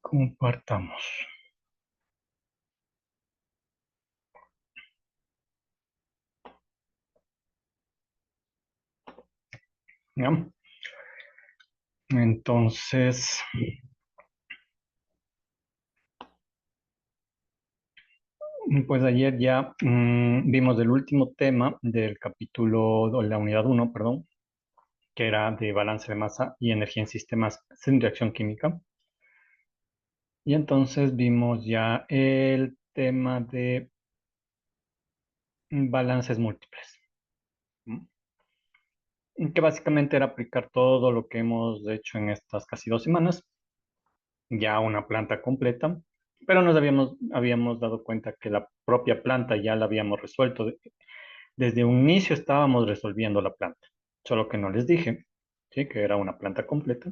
Compartamos. ¿Ya? Entonces, pues ayer ya vimos el último tema del capítulo, de la unidad uno, perdón, que era de balance de masa y energía en sistemas sin reacción química. Y entonces vimos ya el tema de balances múltiples, ¿no? Que básicamente era aplicar todo lo que hemos hecho en estas casi 2 semanas, ya una planta completa, pero nos habíamos dado cuenta que la propia planta ya la habíamos resuelto. Desde un inicio estábamos resolviendo la planta, solo que no les dije, ¿sí? Que era una planta completa,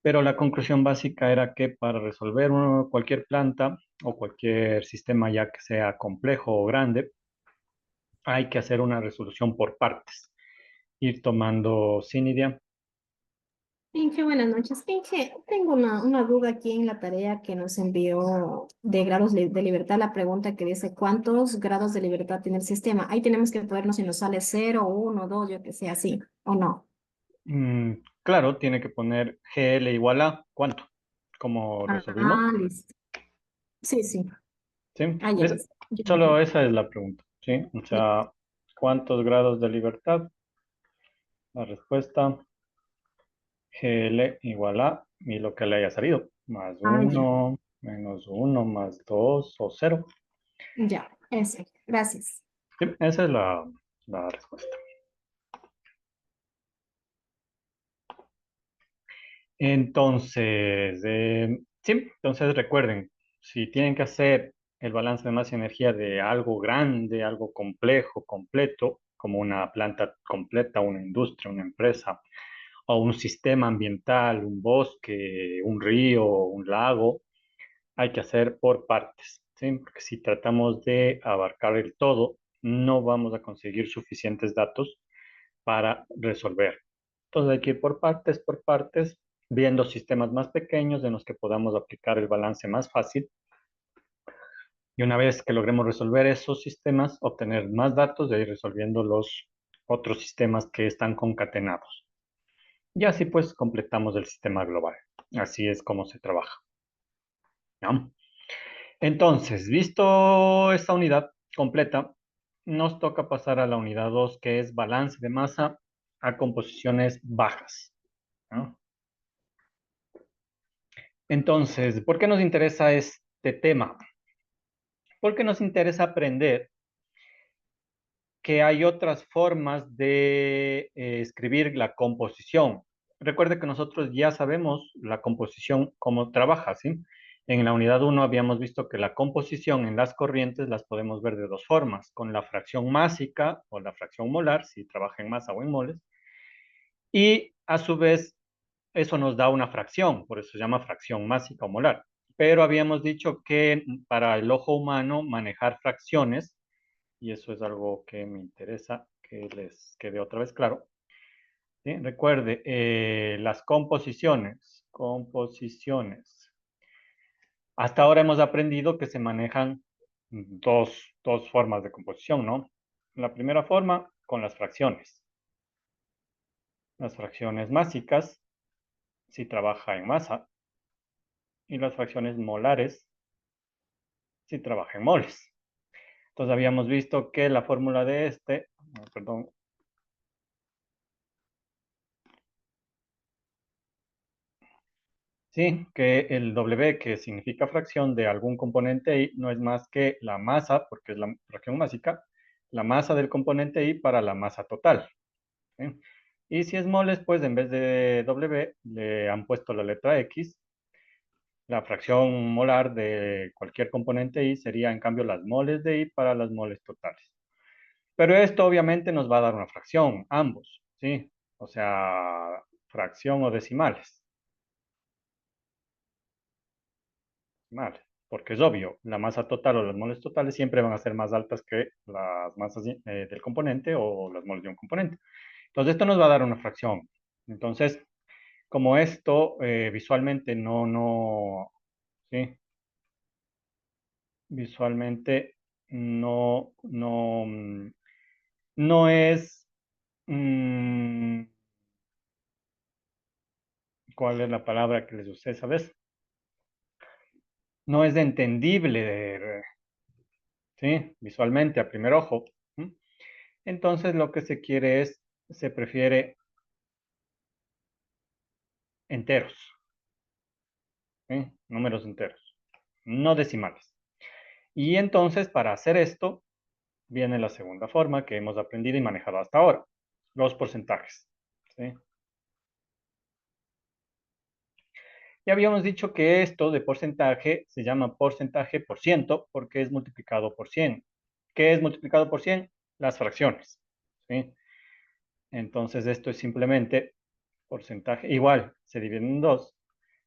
pero la conclusión básica era que para resolver cualquier planta o cualquier sistema ya que sea complejo o grande, hay que hacer una resolución por partes, ir tomando sin idea. Inge, buenas noches. Inge, tengo una duda aquí en la tarea que nos envió de grados de libertad, la pregunta que dice, ¿cuántos grados de libertad tiene el sistema? Ahí tenemos que ponernos si nos sale 0, 1, 2, yo que sé, así, ¿o no? Mm, claro, tiene que poner GL igual a ¿cuánto? Como resolvimos, Ah, listo. Sí, sí. ¿sí? Ah, ya Es, listo. Ya me solo fui. esa es la pregunta, ¿sí? O Ya. sea, ¿cuántos grados de libertad? La respuesta, GL igual a, y lo que le haya salido, más Ah, ya. 1, menos 1, más 2 o 0. Ya, eso. Gracias. Sí, esa es la respuesta. Entonces, sí, entonces recuerden, si tienen que hacer el balance de masa y energía de algo grande, algo complejo, completo, como una planta completa, una industria, una empresa, o un sistema ambiental, un bosque, un río, un lago, hay que hacer por partes, ¿sí? Porque si tratamos de abarcar el todo, no vamos a conseguir suficientes datos para resolver. Entonces hay que ir por partes, viendo sistemas más pequeños en los que podamos aplicar el balance más fácil. Y una vez que logremos resolver esos sistemas, obtener más datos de ir resolviendo los otros sistemas que están concatenados. Y así pues completamos el sistema global. Así es como se trabaja, ¿no? Entonces, visto esta unidad completa, nos toca pasar a la unidad 2, que es balance de masa a composiciones bajas, ¿no? Entonces, ¿por qué nos interesa este tema? Porque nos interesa aprender que hay otras formas de escribir la composición. Recuerde que nosotros ya sabemos la composición, cómo trabaja, ¿sí? En la unidad uno habíamos visto que la composición en las corrientes las podemos ver de dos formas, con la fracción másica o la fracción molar, si trabaja en masa o en moles, y a su vez eso nos da una fracción, por eso se llama fracción másica o molar. Pero habíamos dicho que para el ojo humano manejar fracciones, y eso es algo que me interesa que les quede otra vez claro, ¿sí? Recuerde, las composiciones. Hasta ahora hemos aprendido que se manejan dos formas de composición, ¿no? La primera forma, con las fracciones. Las fracciones másicas, si trabaja en masa, y las fracciones molares, si trabaja en moles. Entonces habíamos visto que la fórmula de perdón, sí, que el W, que significa fracción de algún componente I, no es más que la masa, porque es la fracción másica, la masa del componente I para la masa total, ¿sí? Y si es moles, pues en vez de W le han puesto la letra X. La fracción molar de cualquier componente I sería en cambio las moles de I para las moles totales. Pero esto obviamente nos va a dar una fracción, ambos, ¿sí? O sea, fracción o decimales. Decimales. Porque es obvio, la masa total o las moles totales siempre van a ser más altas que las masas del componente o las moles de un componente. Entonces, esto nos va a dar una fracción. Entonces, como esto visualmente ¿sí? Visualmente no es, mm, ¿cuál es la palabra que les usé, sabes? No es entendible, ¿sí? Visualmente a primer ojo. ¿M? Entonces lo que se quiere se prefiere enteros, ¿sí? Números enteros, no decimales. Y entonces para hacer esto viene la segunda forma que hemos aprendido y manejado hasta ahora, los porcentajes, ¿sí? Ya habíamos dicho que esto de porcentaje se llama porcentaje por ciento porque es multiplicado por 100. ¿Qué es multiplicado por 100? Las fracciones, ¿sí? Entonces esto es simplemente porcentaje, igual, se divide en dos,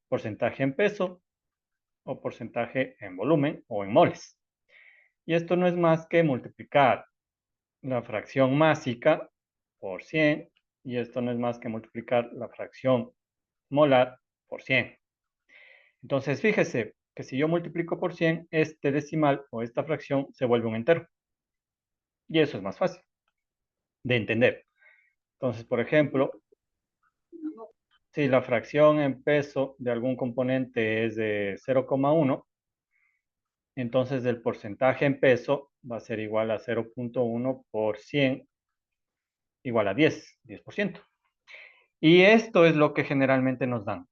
porcentaje en peso o porcentaje en volumen o en moles. Y esto no es más que multiplicar la fracción másica por 100 y esto no es más que multiplicar la fracción molar por 100. Entonces, fíjese que si yo multiplico por 100, este decimal o esta fracción se vuelve un entero. Y eso es más fácil de entender. Entonces, por ejemplo, si la fracción en peso de algún componente es de 0,1, entonces el porcentaje en peso va a ser igual a 0,1 por 100 igual a 10%. Y esto es lo que generalmente nos dan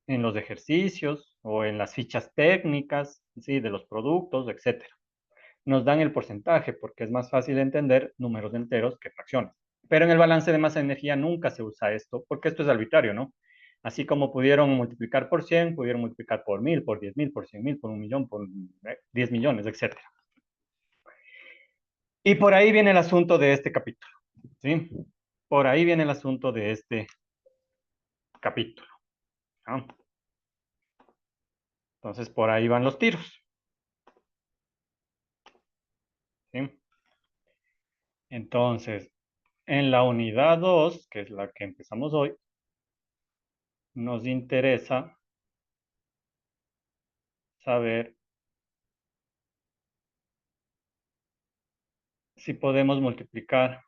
en los ejercicios o en las fichas técnicas, ¿sí? De los productos, etcétera. Nos dan el porcentaje porque es más fácil entender números enteros que fracciones. Pero en el balance de masa de energía nunca se usa esto porque esto es arbitrario, ¿no? Así como pudieron multiplicar por 100, pudieron multiplicar por 1000, por 10.000, por 100.000, por 1.000.000, por 10 millones, etcétera. Y por ahí viene el asunto de este capítulo, ¿sí? Por ahí viene el asunto de este capítulo, ¿no? Entonces, por ahí van los tiros, ¿sí? Entonces, en la unidad 2, que es la que empezamos hoy, nos interesa saber si podemos multiplicar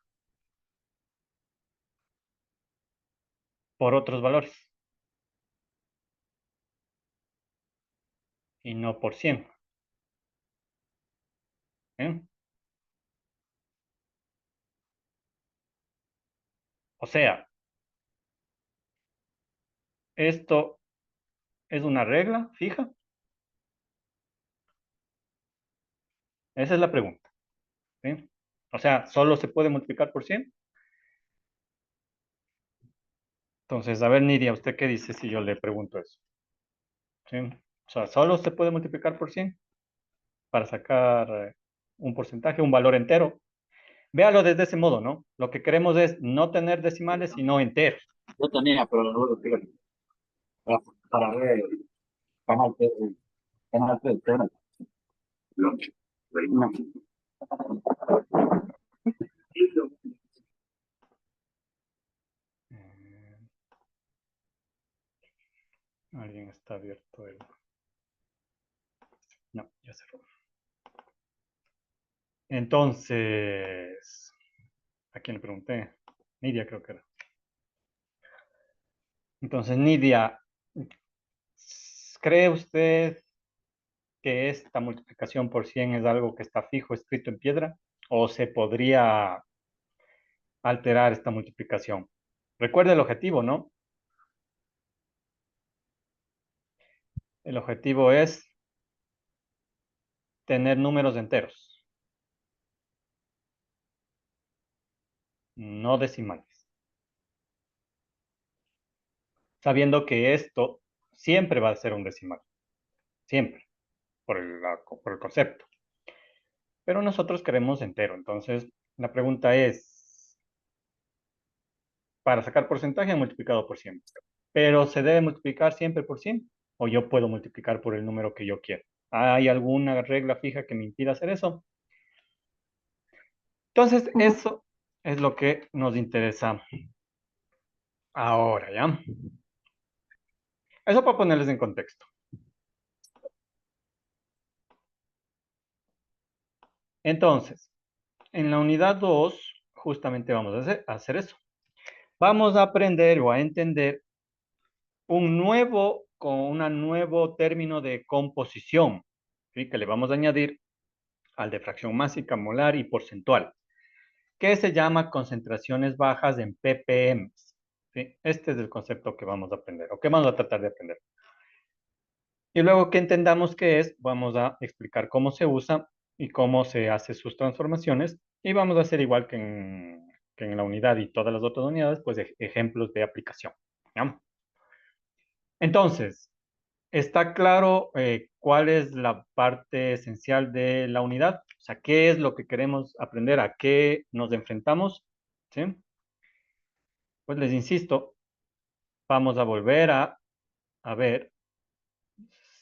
por otros valores y no por 100. ¿Eh? O sea, esto es una regla fija. Esa es la pregunta. ¿Sí? O sea, solo se puede multiplicar por 100. Entonces, a ver, Nidia, ¿usted qué dice si yo le pregunto eso? ¿Sí? O sea, solo se puede multiplicar por 100 para sacar un porcentaje, un valor entero. Véalo desde ese modo, ¿no? Lo que queremos es no tener decimales, sino enteros. Yo tenía, pero no lo quiero. Para, para ver Canal 3, Canal 3, Canal 3. No. Eh, Alguien está abierto el... No, ya cerró. Entonces, ¿a quién le pregunté? Nidia creo que era. Entonces, Nidia, ¿cree usted que esta multiplicación por 100 es algo que está fijo, escrito en piedra? ¿O se podría alterar esta multiplicación? Recuerde el objetivo, ¿no? El objetivo es tener números enteros, no decimales. Sabiendo que esto siempre va a ser un decimal, siempre, por el concepto. Pero nosotros queremos entero. Entonces, la pregunta es, para sacar porcentaje multiplicado por 100. Pero ¿se debe multiplicar siempre por 100? ¿O yo puedo multiplicar por el número que yo quiero? ¿Hay alguna regla fija que me impida hacer eso? Entonces, eso es lo que nos interesa ahora, ¿ya? Eso para ponerles en contexto. Entonces, en la unidad 2, justamente vamos a hacer eso. Vamos a aprender o a entender un nuevo término de composición, ¿sí? Que le vamos a añadir al de fracción másica, molar y porcentual, que se llama concentraciones bajas en ppm. ¿Sí? Este es el concepto que vamos a aprender, o que vamos a tratar de aprender. Y luego que entendamos qué es, vamos a explicar cómo se usa y cómo se hace sus transformaciones, y vamos a hacer igual que en la unidad y todas las otras unidades, pues ejemplos de aplicación. ¿Ya? Entonces, ¿está claro cuál es la parte esencial de la unidad? O sea, ¿qué es lo que queremos aprender? ¿A qué nos enfrentamos? ¿Sí? Pues les insisto, vamos a volver a ver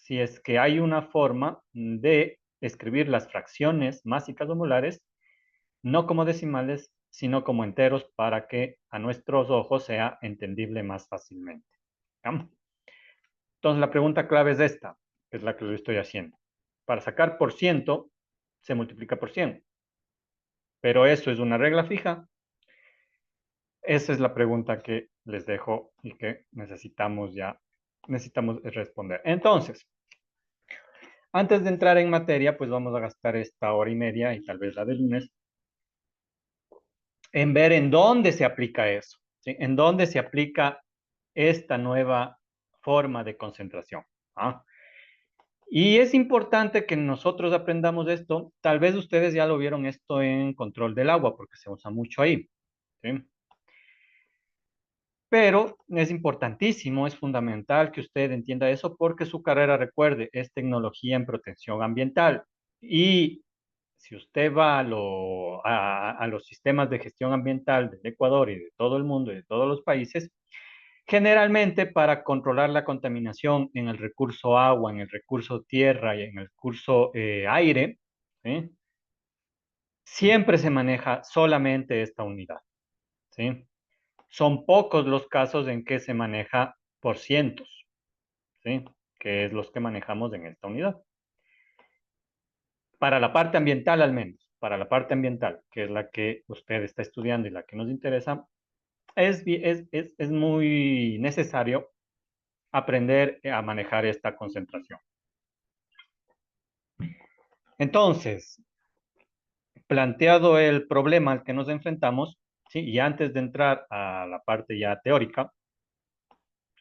si es que hay una forma de escribir las fracciones másicas o molares, no como decimales, sino como enteros para que a nuestros ojos sea entendible más fácilmente. ¿Ya? Entonces, la pregunta clave es esta, que es la que yo estoy haciendo. Para sacar por ciento, se multiplica por 100. Pero eso es una regla fija. Esa es la pregunta que les dejo y que necesitamos responder. Entonces, antes de entrar en materia, pues vamos a gastar esta hora y media y tal vez la de lunes en ver en dónde se aplica eso, ¿sí? En dónde se aplica esta nueva forma de concentración. ¿Ah? Y es importante que nosotros aprendamos esto. Tal vez ustedes ya lo vieron esto en control del agua, porque se usa mucho ahí. ¿Sí? Pero es importantísimo, es fundamental que usted entienda eso porque su carrera, recuerde, es tecnología en protección ambiental. Y si usted va a los sistemas de gestión ambiental del Ecuador y de todo el mundo y de todos los países, generalmente para controlar la contaminación en el recurso agua, en el recurso tierra y en el recurso aire, ¿sí? Siempre se maneja solamente esta unidad, ¿sí? Son pocos los casos en que se maneja por cientos, ¿sí? Que es los que manejamos en esta unidad. Para la parte ambiental al menos, para la parte ambiental, que es la que usted está estudiando y la que nos interesa, es muy necesario aprender a manejar esta concentración. Entonces, planteado el problema al que nos enfrentamos, ¿sí? Y antes de entrar a la parte ya teórica,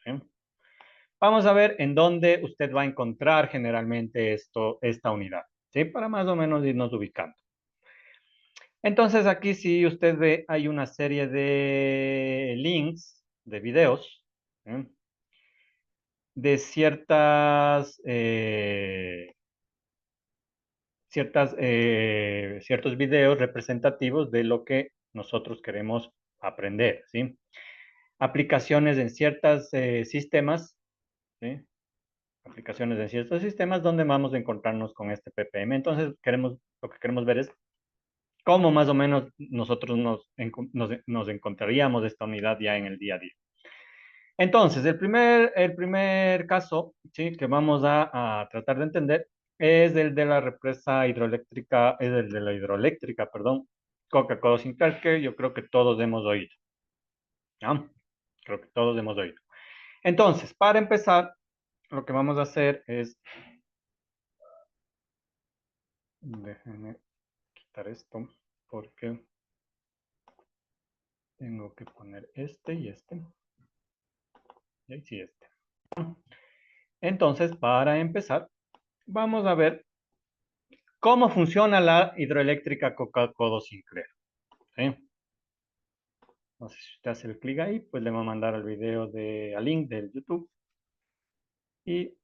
¿sí? Vamos a ver en dónde usted va a encontrar generalmente esta unidad, ¿sí? Para más o menos irnos ubicando. Entonces aquí si usted ve, hay una serie de links, de videos, ¿sí? De ciertos videos representativos de lo que nosotros queremos aprender, ¿sí? Aplicaciones en ciertos sistemas, ¿sí? Aplicaciones en ciertos sistemas donde vamos a encontrarnos con este ppm. Entonces, lo que queremos ver es cómo más o menos nosotros nos encontraríamos esta unidad ya en el día a día. Entonces, el primer caso, ¿sí? Que vamos a tratar de entender es el de la represa hidroeléctrica, es el de la hidroeléctrica, perdón, Coca-Cola Sinclair, que yo creo que todos hemos oído. ¿Ya? Creo que todos hemos oído. Entonces, para empezar, lo que vamos a hacer es, déjenme quitar esto, porque tengo que poner este y este, y ahí sí este. Entonces, para empezar, vamos a ver cómo funciona la hidroeléctrica Coca-Cola Sinclair. ¿Sí? Entonces, si usted hace el clic ahí, pues le va a mandar al video al link del YouTube. Y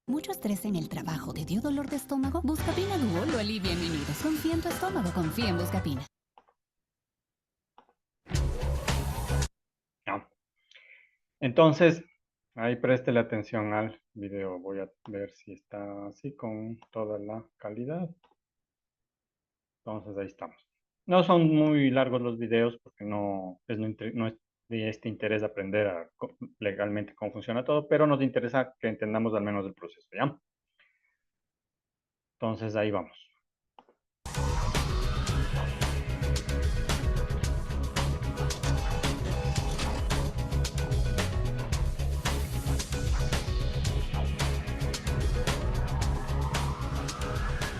¿Mucho estrés en el trabajo te dio dolor de estómago? Buscapina Duo lo alivia en minutos. Confía en tu estómago, confía en Buscapina. no. Entonces, ahí préstele atención al video. Voy a ver si está así con toda la calidad. Entonces, ahí estamos. No son muy largos los videos porque no es de este interés de aprender legalmente cómo funciona todo, pero nos interesa que entendamos al menos el proceso, ¿ya? Entonces ahí vamos.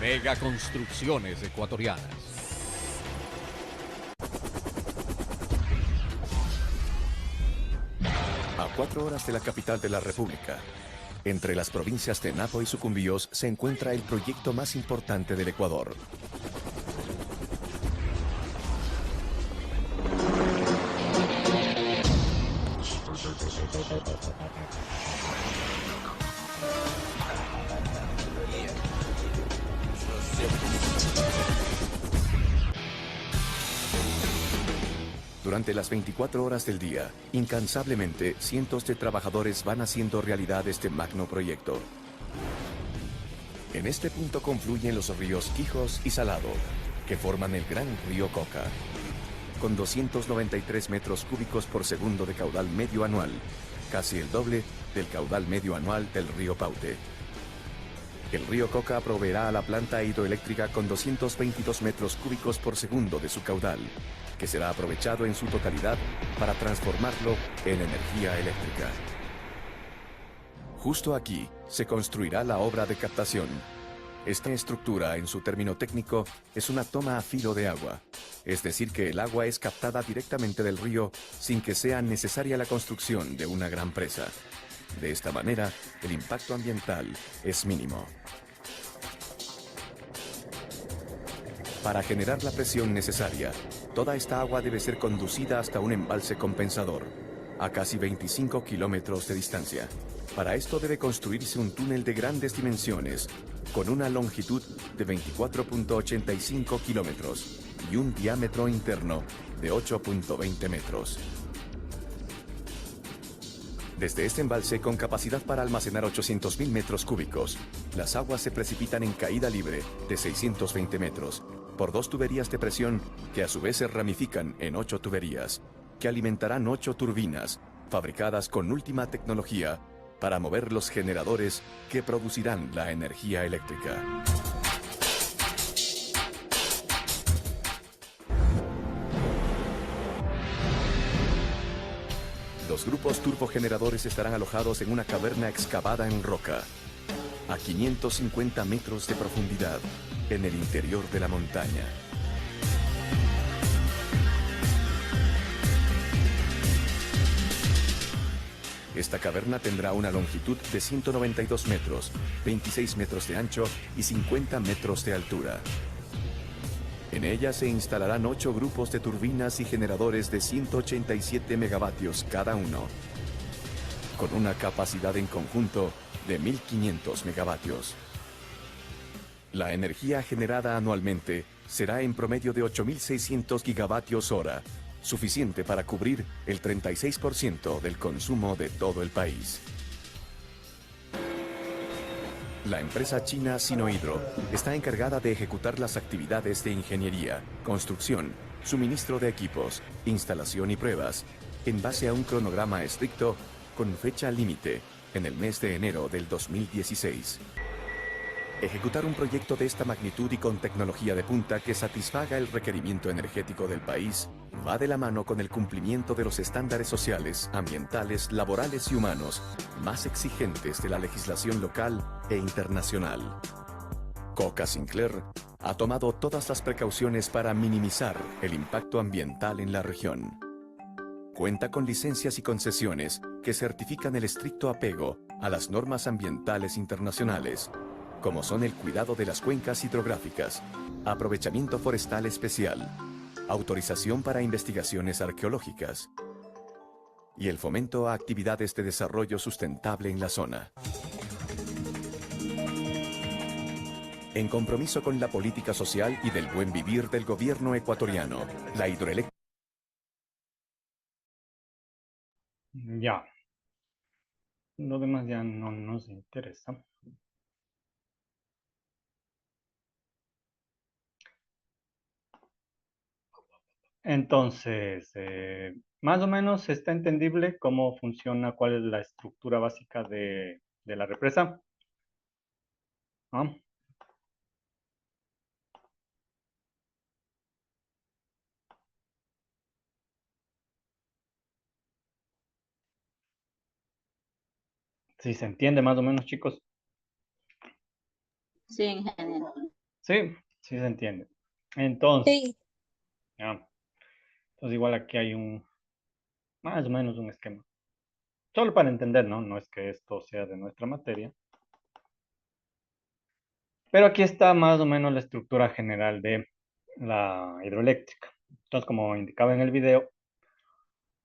Mega Construcciones Ecuatorianas. A 4 horas de la capital de la República, entre las provincias de Napo y Sucumbíos, se encuentra el proyecto más importante del Ecuador. Durante las 24 horas del día, incansablemente, cientos de trabajadores van haciendo realidad este magno proyecto. En este punto confluyen los ríos Quijos y Salado, que forman el gran río Coca, con 293 metros cúbicos por segundo de caudal medio anual, casi el doble del caudal medio anual del río Paute. El río Coca proveerá a la planta hidroeléctrica con 222 metros cúbicos por segundo de su caudal, que será aprovechado en su totalidad para transformarlo en energía eléctrica. Justo aquí se construirá la obra de captación. Esta estructura, en su término técnico, es una toma a filo de agua, es decir que el agua es captada directamente del río sin que sea necesaria la construcción de una gran presa. De esta manera, el impacto ambiental es mínimo. Para generar la presión necesaria, toda esta agua debe ser conducida hasta un embalse compensador, a casi 25 kilómetros de distancia. Para esto debe construirse un túnel de grandes dimensiones, con una longitud de 24.85 kilómetros y un diámetro interno de 8.20 metros. Desde este embalse, con capacidad para almacenar 800.000 metros cúbicos, las aguas se precipitan en caída libre de 620 metros, por 2 tuberías de presión que a su vez se ramifican en 8 tuberías, que alimentarán 8 turbinas, fabricadas con última tecnología, para mover los generadores que producirán la energía eléctrica. Los grupos turbogeneradores estarán alojados en una caverna excavada en roca, a 550 metros de profundidad, en el interior de la montaña. Esta caverna tendrá una longitud de 192 metros, 26 metros de ancho y 50 metros de altura. En ella se instalarán 8 grupos de turbinas y generadores de 187 megavatios cada uno, con una capacidad en conjunto de 1.500 megavatios. La energía generada anualmente será en promedio de 8.600 gigavatios hora, suficiente para cubrir el 36% del consumo de todo el país. La empresa china Sinohydro está encargada de ejecutar las actividades de ingeniería, construcción, suministro de equipos, instalación y pruebas, en base a un cronograma estricto con fecha límite en el mes de enero del 2016. Ejecutar un proyecto de esta magnitud y con tecnología de punta que satisfaga el requerimiento energético del país va de la mano con el cumplimiento de los estándares sociales, ambientales, laborales y humanos más exigentes de la legislación local e internacional. Coca Sinclair ha tomado todas las precauciones para minimizar el impacto ambiental en la región. Cuenta con licencias y concesiones que certifican el estricto apego a las normas ambientales internacionales, como son el cuidado de las cuencas hidrográficas, aprovechamiento forestal especial, autorización para investigaciones arqueológicas y el fomento a actividades de desarrollo sustentable en la zona. En compromiso con la política social y del buen vivir del gobierno ecuatoriano, la hidroeléctrica. Ya. Lo demás ya no nos interesa. Entonces, más o menos está entendible cómo funciona, cuál es la estructura básica de la represa, ¿no? Si se entiende más o menos, chicos. Sí, ingeniero. Sí, sí se entiende. Entonces, Sí, ya. Entonces igual aquí hay más o menos un esquema. Solo para entender, ¿no? No es que esto sea de nuestra materia. Pero aquí está más o menos la estructura general de la hidroeléctrica. Entonces, como indicaba en el video,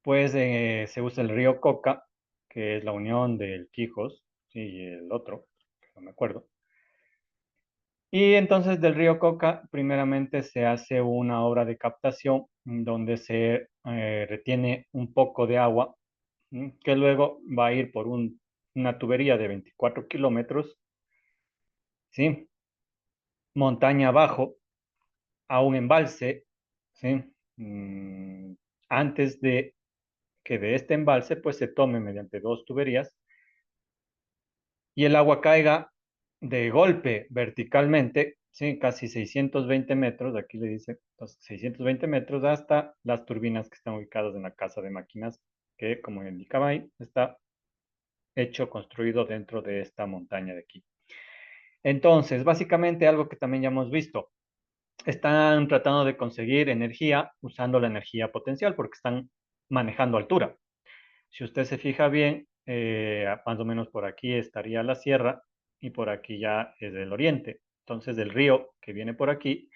pues se usa el río Coca, que es la unión del Quijos, sí, y el otro, que no me acuerdo. Y entonces del río Coca, primeramente se hace una obra de captación donde se retiene un poco de agua, que luego va a ir por una tubería de 24 kilómetros, ¿sí? Montaña abajo, a un embalse, ¿sí? Antes de que de este embalse pues se tome mediante dos tuberías y el agua caiga de golpe verticalmente, ¿sí? Casi 620 metros, aquí le dice 620 metros hasta las turbinas que están ubicadas en la casa de máquinas, que como indicaba ahí, está hecho, construido dentro de esta montaña de aquí. Entonces, básicamente algo que también ya hemos visto, están tratando de conseguir energía usando la energía potencial porque están manejando altura. Si usted se fija bien, más o menos por aquí estaría la sierra y por aquí ya es el oriente. Entonces el río que viene por aquí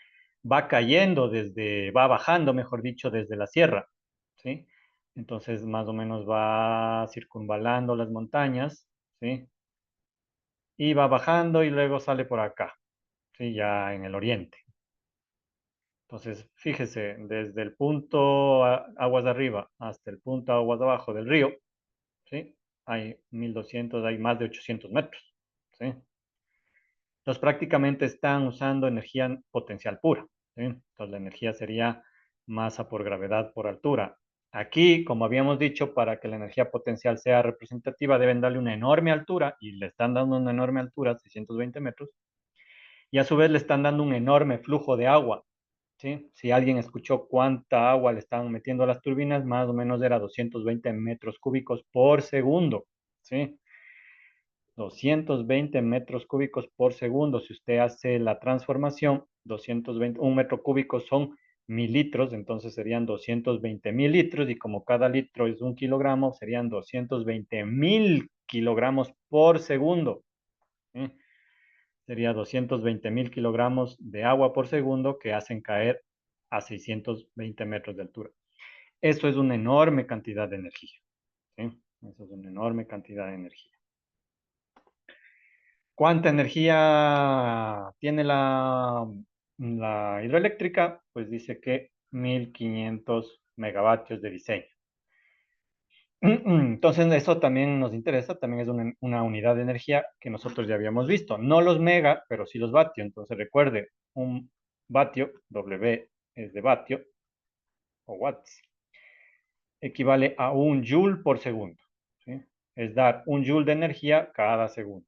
va cayendo va bajando, mejor dicho, desde la sierra, ¿sí? Entonces más o menos va circunvalando las montañas, ¿sí? Y va bajando y luego sale por acá, ¿sí? Ya en el oriente. Entonces, fíjese, desde el punto aguas de arriba hasta el punto aguas de abajo del río, ¿sí? Hay 1200, hay más de 800 metros, ¿sí? Entonces, prácticamente están usando energía potencial pura, ¿sí? Entonces, la energía sería masa por gravedad por altura. Aquí, como habíamos dicho, para que la energía potencial sea representativa, deben darle una enorme altura, y le están dando una enorme altura, 620 metros, y a su vez le están dando un enorme flujo de agua, ¿sí? Si alguien escuchó cuánta agua le estaban metiendo a las turbinas, más o menos era 220 metros cúbicos por segundo, ¿sí? 220 metros cúbicos por segundo. Si usted hace la transformación, 220, un metro cúbico son 1000 litros, entonces serían 220.000 litros, y como cada litro es 1 kilogramo, serían 220.000 kilogramos por segundo, ¿sí? Sería 220.000 kilogramos de agua por segundo que hacen caer a 620 metros de altura. Eso es una enorme cantidad de energía, ¿sí? Eso es una enorme cantidad de energía. ¿Cuánta energía tiene la hidroeléctrica? Pues dice que 1500 megavatios de diseño. Entonces, eso también nos interesa, también es una unidad de energía que nosotros ya habíamos visto. No los mega, pero sí los vatios. Entonces, recuerde, un vatio, W es de vatio, o watts, equivale a un joule por segundo, ¿sí? Es dar un joule de energía cada segundo.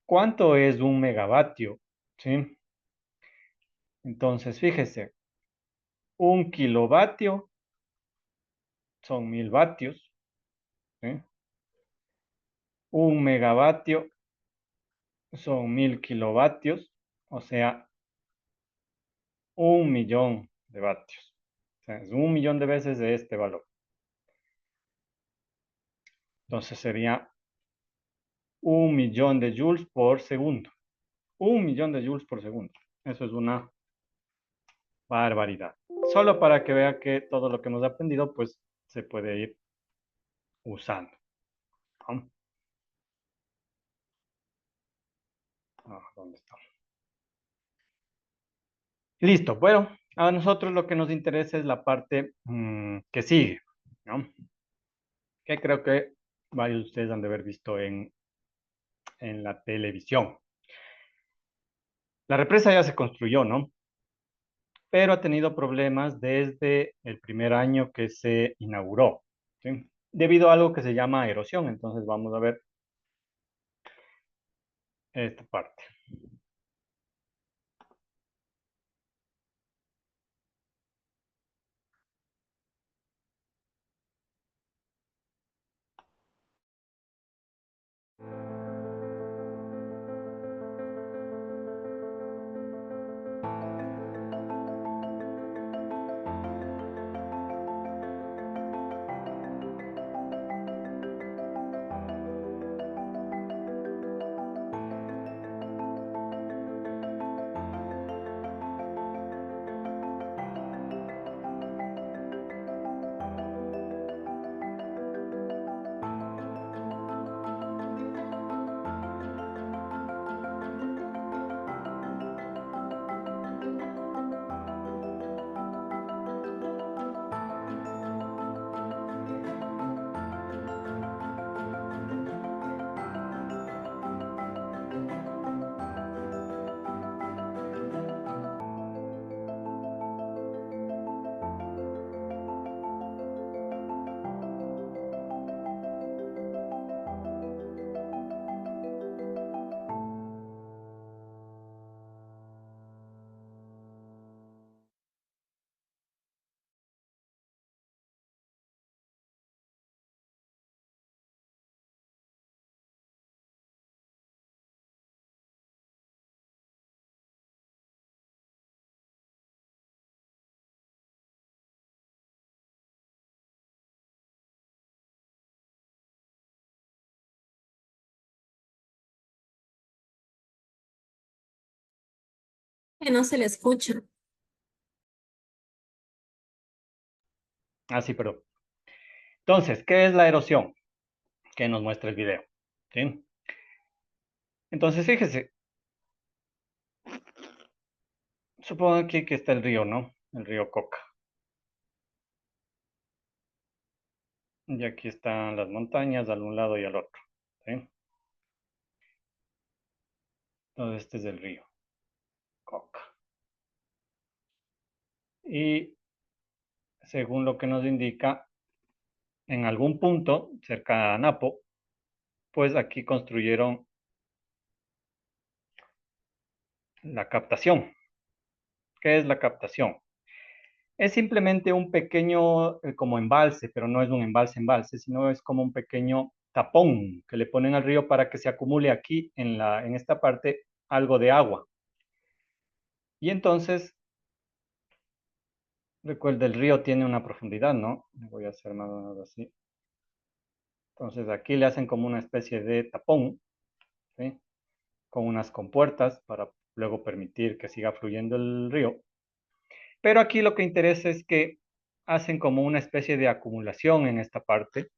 ¿Cuánto es un megavatio? ¿Sí? Entonces, fíjese, un kilovatio son 1000 vatios, ¿sí? Un megavatio son 1000 kilovatios, o sea, 1 millón de vatios. O sea, es 1 millón de veces de este valor. Entonces sería 1 millón de joules por segundo. 1 millón de joules por segundo. Eso es una barbaridad. Solo para que vea que todo lo que hemos aprendido, pues, se puede ir usando, ¿no? ¿Dónde está? Listo. Bueno, a nosotros lo que nos interesa es la parte que sigue, ¿no? Que creo que varios de ustedes han de haber visto en la televisión. La represa ya se construyó, ¿no? pero ha tenido problemas desde el primer año que se inauguró, ¿sí? Debido a algo que se llama erosión. Entonces vamos a ver esta parte. Que no se le escucha. Ah, sí, perdón. Entonces, ¿qué es la erosión? Que nos muestra el video, ¿sí? Entonces, fíjese, supongo aquí que está el río, ¿no? El río Coca. Y aquí están las montañas al un lado y al otro, ¿sí? Entonces, este es el río Coca. Y según lo que nos indica, en algún punto, cerca a Napo, pues aquí construyeron la captación. ¿Qué es la captación? Es simplemente un pequeño como embalse, pero no es un embalse, sino es como un pequeño tapón que le ponen al río para que se acumule aquí en esta parte algo de agua. Y entonces, recuerda, el río tiene una profundidad, ¿no? Voy a hacer más o menos así. Entonces aquí le hacen como una especie de tapón, ¿sí? Con unas compuertas para luego permitir que siga fluyendo el río. Pero aquí lo que interesa es que hacen como una especie de acumulación en esta parte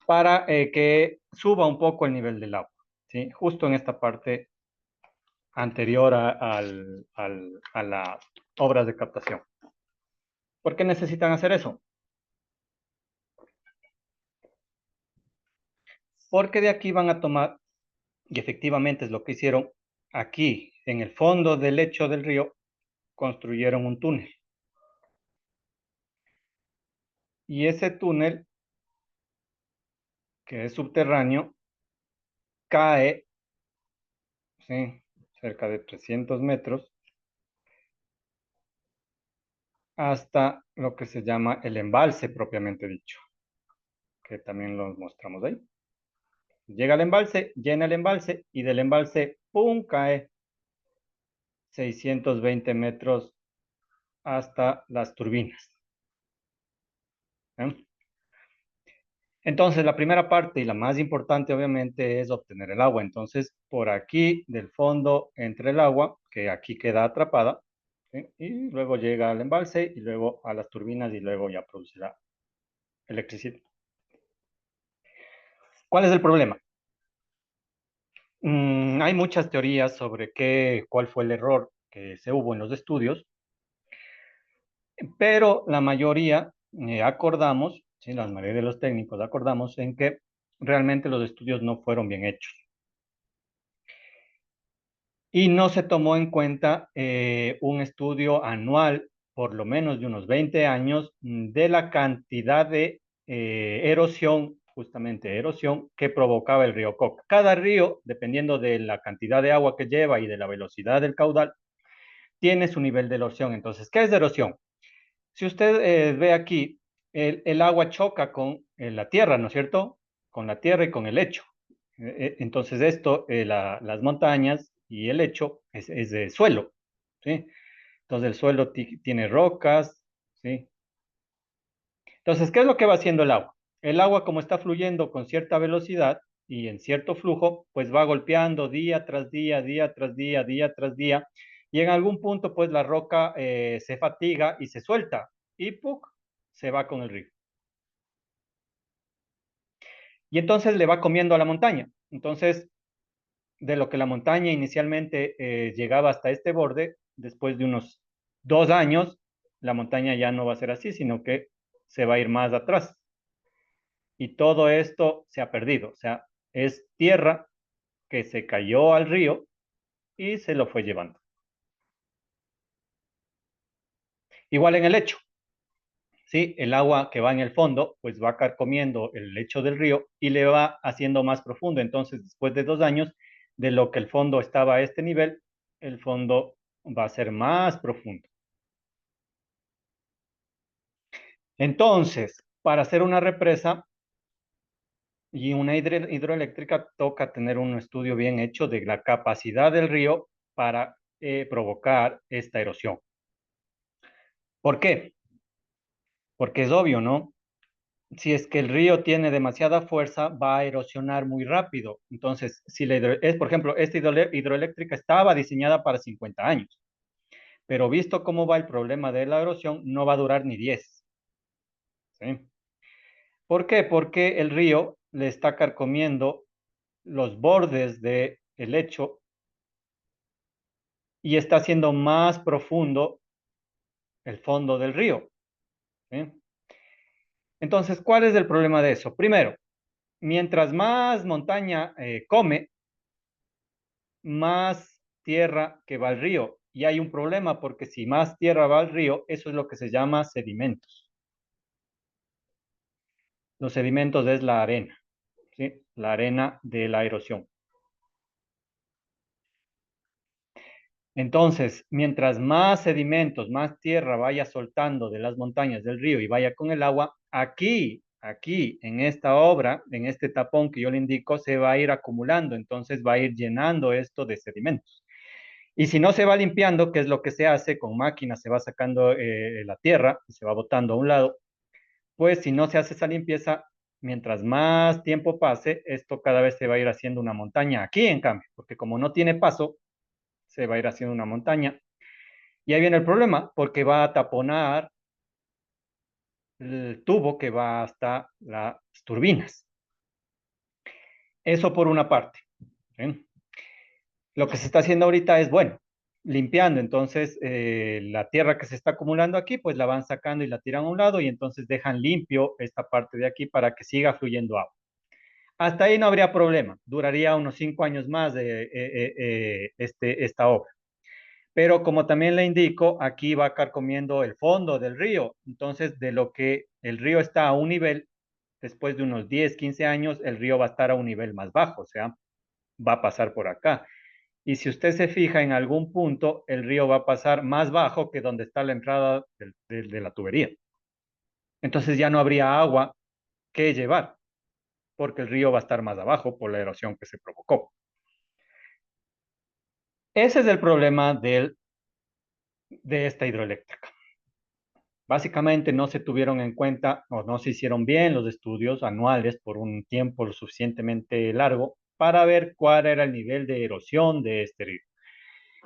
para que suba un poco el nivel del agua, ¿sí? Justo en esta parte anterior a las obras de captación. ¿Por qué necesitan hacer eso? Porque de aquí van a tomar, y efectivamente es lo que hicieron, aquí en el fondo del lecho del río, construyeron un túnel. Y ese túnel, que es subterráneo, cae, ¿sí? Cerca de 300 metros, hasta lo que se llama el embalse propiamente dicho, que también lo mostramos ahí. Llega al embalse, llena el embalse y del embalse, ¡pum!, cae 620 metros hasta las turbinas. ¿Eh? Entonces, la primera parte y la más importante, obviamente, es obtener el agua. Entonces, por aquí del fondo entra el agua, que aquí queda atrapada, ¿sí? Y luego llega al embalse y luego a las turbinas y luego ya producirá electricidad. ¿Cuál es el problema? Hay muchas teorías sobre cuál fue el error que se hubo en los estudios, pero la mayoría acordamos, ¿sí? La mayoría de los técnicos acordamos en que realmente los estudios no fueron bien hechos. y no se tomó en cuenta un estudio anual, por lo menos de unos 20 años, de la cantidad de erosión, justamente erosión, que provocaba el río Coca. Cada río, dependiendo de la cantidad de agua que lleva y de la velocidad del caudal, tiene su nivel de erosión. Entonces, ¿qué es de erosión? Si usted ve aquí, el agua choca con la tierra, ¿no es cierto? Con la tierra y con el lecho. Entonces esto, las montañas y el lecho es de suelo, ¿sí? Entonces el suelo tiene rocas, ¿sí? Entonces, ¿qué es lo que va haciendo el agua? El agua, como está fluyendo con cierta velocidad y en cierto flujo, pues va golpeando día tras día, día tras día, día tras día, y en algún punto, pues la roca se fatiga y se suelta, y ¡puc! Se va con el río. Y entonces le va comiendo a la montaña. Entonces, de lo que la montaña inicialmente llegaba hasta este borde, después de unos 2 años, la montaña ya no va a ser así, sino que se va a ir más atrás. Y todo esto se ha perdido, o sea, es tierra que se cayó al río y se lo fue llevando. Igual en el lecho, ¿sí? El agua que va en el fondo, pues va carcomiendo el lecho del río y le va haciendo más profundo. Entonces, después de 2 años, de lo que el fondo estaba a este nivel, el fondo va a ser más profundo. Entonces, para hacer una represa y una hidroeléctrica, toca tener un estudio bien hecho de la capacidad del río para provocar esta erosión. ¿Por qué? Porque es obvio, ¿no? Si es que el río tiene demasiada fuerza, va a erosionar muy rápido. Entonces, si por ejemplo, esta hidroeléctrica estaba diseñada para 50 años, pero visto cómo va el problema de la erosión, no va a durar ni 10. ¿Sí? ¿Por qué? Porque el río le está carcomiendo los bordes del lecho y está haciendo más profundo el fondo del río. ¿Sí? Entonces, ¿cuál es el problema de eso? Primero, mientras más montaña come, más tierra que va al río. Y hay un problema porque si más tierra va al río, eso es lo que se llama sedimentos. Los sedimentos es la arena, ¿sí? La arena de la erosión. Entonces, mientras más sedimentos, más tierra vaya soltando de las montañas del río y vaya con el agua, aquí, en esta obra, en este tapón que yo le indico, se va a ir acumulando, entonces va a ir llenando esto de sedimentos. Y si no se va limpiando, que es lo que se hace con máquinas, se va sacando la tierra y se va botando a un lado, pues si no se hace esa limpieza, mientras más tiempo pase, esto cada vez se va a ir haciendo una montaña aquí, en cambio, porque como no tiene paso, se va a ir haciendo una montaña. Y ahí viene el problema, porque va a taponar el tubo que va hasta las turbinas. Eso por una parte. ¿Sí? Lo que se está haciendo ahorita es, bueno, limpiando, entonces la tierra que se está acumulando aquí, pues la van sacando y la tiran a un lado y entonces dejan limpio esta parte de aquí para que siga fluyendo agua. Hasta ahí no habría problema, duraría unos 5 años más esta obra. Pero como también le indico, aquí va carcomiendo el fondo del río. Entonces, de lo que el río está a un nivel, después de unos 10, 15 años, el río va a estar a un nivel más bajo, o sea, va a pasar por acá. Y si usted se fija en algún punto, el río va a pasar más bajo que donde está la entrada de la tubería. Entonces ya no habría agua que llevar, porque el río va a estar más abajo por la erosión que se provocó. Ese es el problema de esta hidroeléctrica. Básicamente no se tuvieron en cuenta o no se hicieron bien los estudios anuales por un tiempo lo suficientemente largo para ver cuál era el nivel de erosión de este río.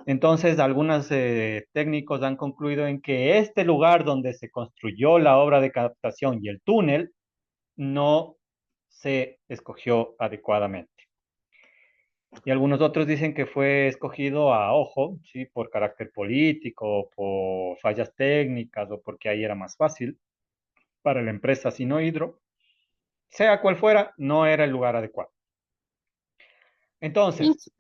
Entonces, algunos técnicos han concluido en que este lugar donde se construyó la obra de captación y el túnel no se escogió adecuadamente. Y algunos otros dicen que fue escogido a ojo, ¿sí? Por carácter político, por fallas técnicas o porque ahí era más fácil para la empresa Sinohydro. Sea cual fuera, no era el lugar adecuado. Entonces,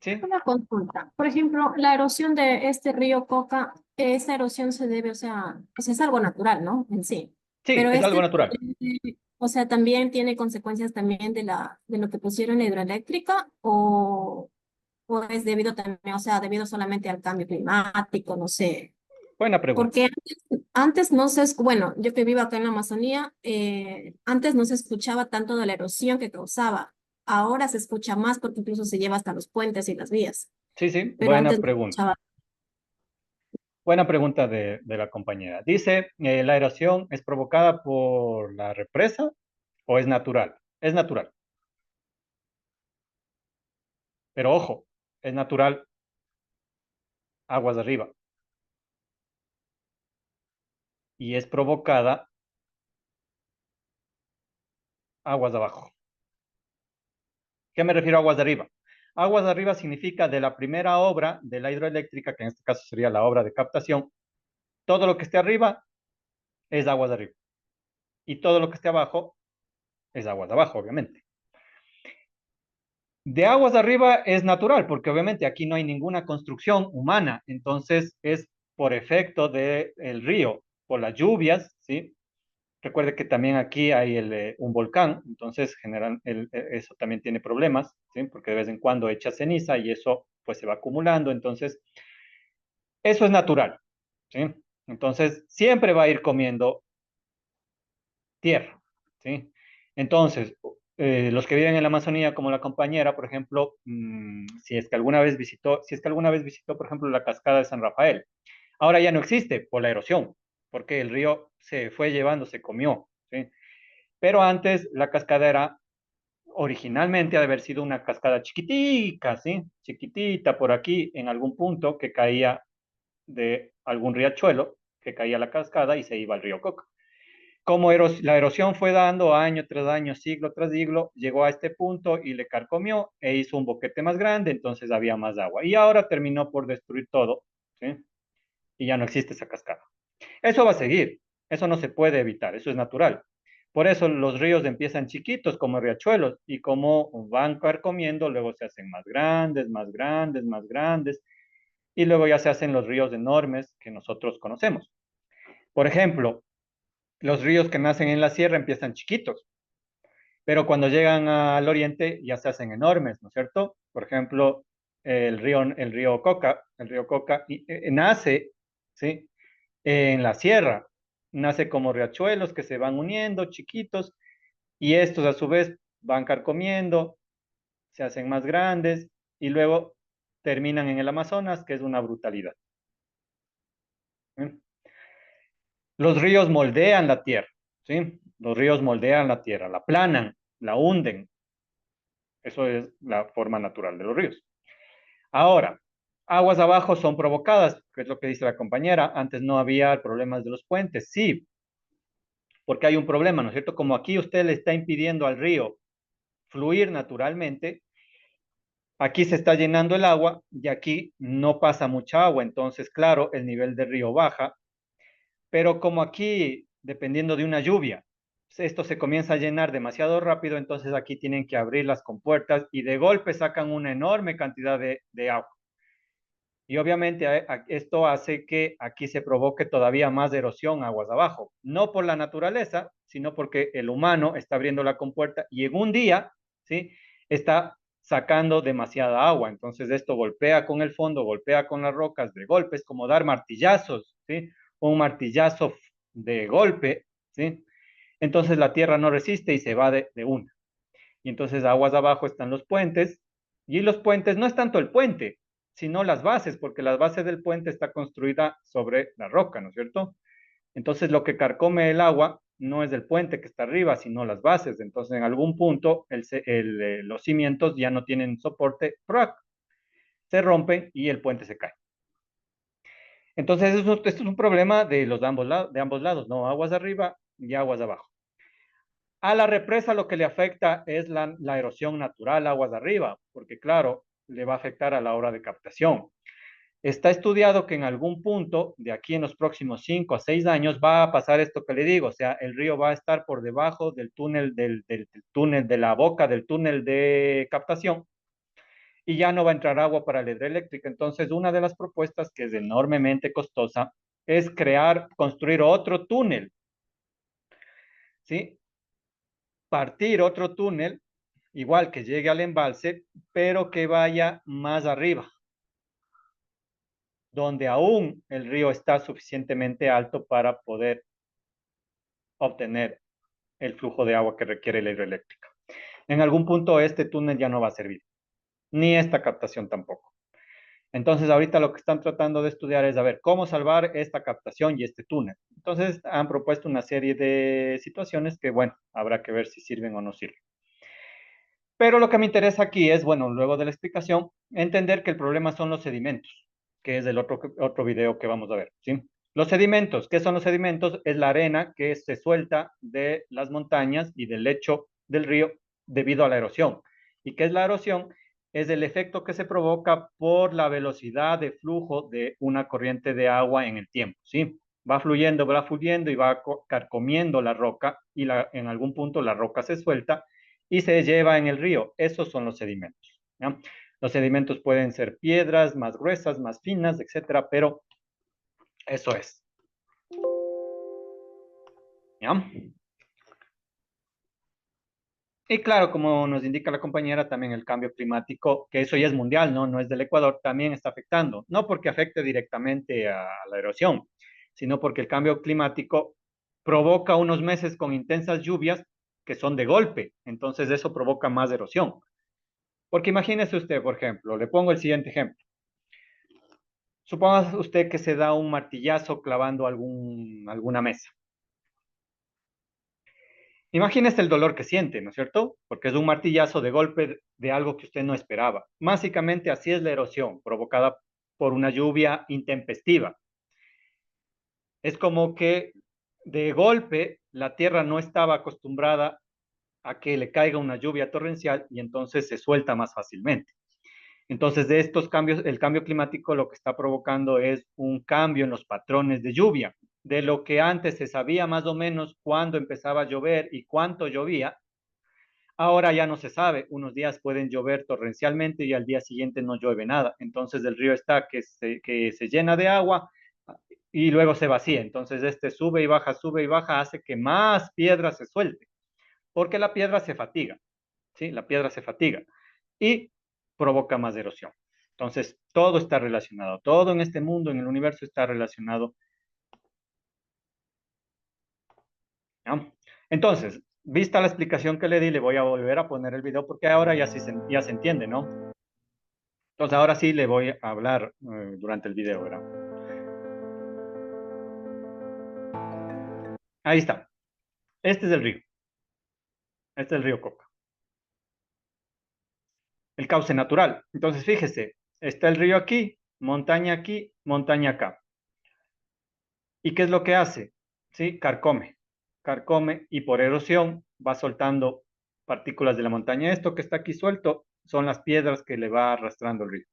¿Sí? Una consulta. Por ejemplo, la erosión de este río Coca, esa erosión se debe, o sea, es algo natural, ¿no? En sí. Sí, Pero es algo este, natural. o sea, también tiene consecuencias también de lo que pusieron en la hidroeléctrica o es debido también, o sea, debido solamente al cambio climático, no sé. Buena pregunta. Porque antes no se, bueno, yo que vivo acá en la Amazonía, antes no se escuchaba tanto de la erosión que causaba. Ahora se escucha más porque incluso se lleva hasta los puentes y las vías, Sí, sí, pero buena antes no se pregunta. escuchaba. Buena pregunta de la compañera. Dice, ¿la erosión es provocada por la represa o es natural? Es natural. Pero ojo, es natural aguas arriba y es provocada aguas abajo. ¿Qué me refiero a aguas de arriba? Aguas de arriba significa de la primera obra de la hidroeléctrica, que en este caso sería la obra de captación, todo lo que esté arriba es aguas de arriba y todo lo que esté abajo es aguas de abajo, obviamente. De aguas de arriba es natural, porque obviamente aquí no hay ninguna construcción humana, entonces es por efecto del río, por las lluvias, ¿sí? Recuerde que también aquí hay un volcán, entonces generan eso también tiene problemas, ¿sí? Porque de vez en cuando echa ceniza y eso pues se va acumulando, entonces eso es natural, ¿sí? Entonces siempre va a ir comiendo tierra, ¿sí? Entonces, los que viven en la Amazonía, como la compañera, por ejemplo, si es que alguna vez visitó, por ejemplo, la cascada de San Rafael, ahora ya no existe por la erosión, porque el río se fue llevando, se comió, ¿sí? Pero antes la cascada era originalmente ha de haber sido una cascada chiquitica, ¿sí? Chiquitita por aquí en algún punto que caía de algún riachuelo, que caía la cascada y se iba al río Coca. Como la erosión fue dando año tras año, siglo tras siglo, llegó a este punto y le carcomió e hizo un boquete más grande, entonces había más agua. Y ahora terminó por destruir todo, ¿sí? Y ya no existe esa cascada. Eso va a seguir, eso no se puede evitar, eso es natural. Por eso los ríos empiezan chiquitos como riachuelos y como van carcomiendo, luego se hacen más grandes, más grandes, más grandes y luego ya se hacen los ríos enormes que nosotros conocemos. Por ejemplo, los ríos que nacen en la sierra empiezan chiquitos, pero cuando llegan al oriente ya se hacen enormes, ¿no es cierto? Por ejemplo, el río Coca nace, ¿sí? En la sierra, nace como riachuelos que se van uniendo, chiquitos, y estos a su vez van carcomiendo, se hacen más grandes y luego terminan en el Amazonas, que es una brutalidad. ¿Sí? Los ríos moldean la tierra, ¿sí? Los ríos moldean la tierra, la planan, la hunden. Eso es la forma natural de los ríos. Ahora, aguas abajo son provocadas, que es lo que dice la compañera. Antes no había problemas de los puentes. Sí, porque hay un problema, ¿no es cierto? Como aquí usted le está impidiendo al río fluir naturalmente, aquí se está llenando el agua y aquí no pasa mucha agua, entonces, claro, el nivel del río baja, pero como aquí, dependiendo de una lluvia, esto se comienza a llenar demasiado rápido, entonces aquí tienen que abrir las compuertas y de golpe sacan una enorme cantidad de agua. Y obviamente esto hace que aquí se provoque todavía más erosión aguas abajo, no por la naturaleza, sino porque el humano está abriendo la compuerta y en un día, ¿sí? Está sacando demasiada agua. Entonces esto golpea con el fondo, golpea con las rocas de golpe, es como dar martillazos, ¿sí? Un martillazo de golpe, ¿sí? Entonces la tierra no resiste y se va de una. Y entonces aguas abajo están los puentes, y los puentes no es tanto el puente, sino las bases, porque la base del puente está construida sobre la roca, ¿no es cierto? Entonces lo que carcome el agua no es el puente que está arriba, sino las bases. Entonces en algún punto los cimientos ya no tienen soporte, se rompen y el puente se cae. Entonces esto es un problema de ambos lados, ¿no? Aguas arriba y aguas abajo. A la represa lo que le afecta es la erosión natural, aguas de arriba, porque claro, le va a afectar a la hora de captación. Está estudiado que en algún punto, de aquí en los próximos 5 a 6 años, va a pasar esto que le digo, o sea, el río va a estar por debajo del túnel, del túnel, de la boca del túnel de captación, y ya no va a entrar agua para la hidroeléctrica. Entonces, una de las propuestas que es enormemente costosa es construir otro túnel, ¿sí? Partir otro túnel, igual que llegue al embalse, pero que vaya más arriba, donde aún el río está suficientemente alto para poder obtener el flujo de agua que requiere la hidroeléctrica. En algún punto este túnel ya no va a servir, ni esta captación tampoco. Entonces, ahorita lo que están tratando de estudiar es a ver cómo salvar esta captación y este túnel. Entonces, han propuesto una serie de situaciones que, bueno, habrá que ver si sirven o no sirven. Pero lo que me interesa aquí es, bueno, luego de la explicación, entender que el problema son los sedimentos, que es el otro video que vamos a ver, ¿sí? Los sedimentos, ¿qué son los sedimentos? Es la arena que se suelta de las montañas y del lecho del río debido a la erosión. ¿Y qué es la erosión? Es el efecto que se provoca por la velocidad de flujo de una corriente de agua en el tiempo, ¿sí? Va fluyendo y va carcomiendo la roca y en algún punto la roca se suelta y se lleva en el río. Esos son los sedimentos, ¿ya? Los sedimentos pueden ser piedras más gruesas, más finas, etcétera, pero eso es, ¿ya? Y claro, como nos indica la compañera, también el cambio climático, que eso ya es mundial, ¿no? No es del Ecuador, también está afectando. No porque afecte directamente a la erosión, sino porque el cambio climático provoca unos meses con intensas lluvias que son de golpe. Entonces eso provoca más erosión. Porque imagínese usted, por ejemplo, le pongo el siguiente ejemplo. Suponga usted que se da un martillazo clavando alguna mesa. Imagínese el dolor que siente, ¿no es cierto? Porque es un martillazo de golpe de algo que usted no esperaba. Básicamente así es la erosión provocada por una lluvia intempestiva. Es como que de golpe la tierra no estaba acostumbrada a que le caiga una lluvia torrencial y entonces se suelta más fácilmente. Entonces, de estos cambios, el cambio climático lo que está provocando es un cambio en los patrones de lluvia. De lo que antes se sabía más o menos cuándo empezaba a llover y cuánto llovía, ahora ya no se sabe. Unos días pueden llover torrencialmente y al día siguiente no llueve nada. Entonces, el río está que se llena de agua y luego se vacía. Entonces, este sube y baja, hace que más piedra se suelte, porque la piedra se fatiga, ¿sí? La piedra se fatiga y provoca más erosión. Entonces, todo está relacionado, todo en este mundo, en el universo está relacionado, ¿ya? Entonces, vista la explicación que le di, le voy a volver a poner el video porque ahora ya se entiende, ¿no? Entonces, ahora sí le voy a hablar durante el video, ¿verdad? Ahí está. Este es el río. Este es el río Coca. El cauce natural. Entonces, fíjese, está el río aquí, montaña acá. ¿Y qué es lo que hace? ¿Sí? Carcome y por erosión va soltando partículas de la montaña. Esto que está aquí suelto son las piedras que le va arrastrando el río,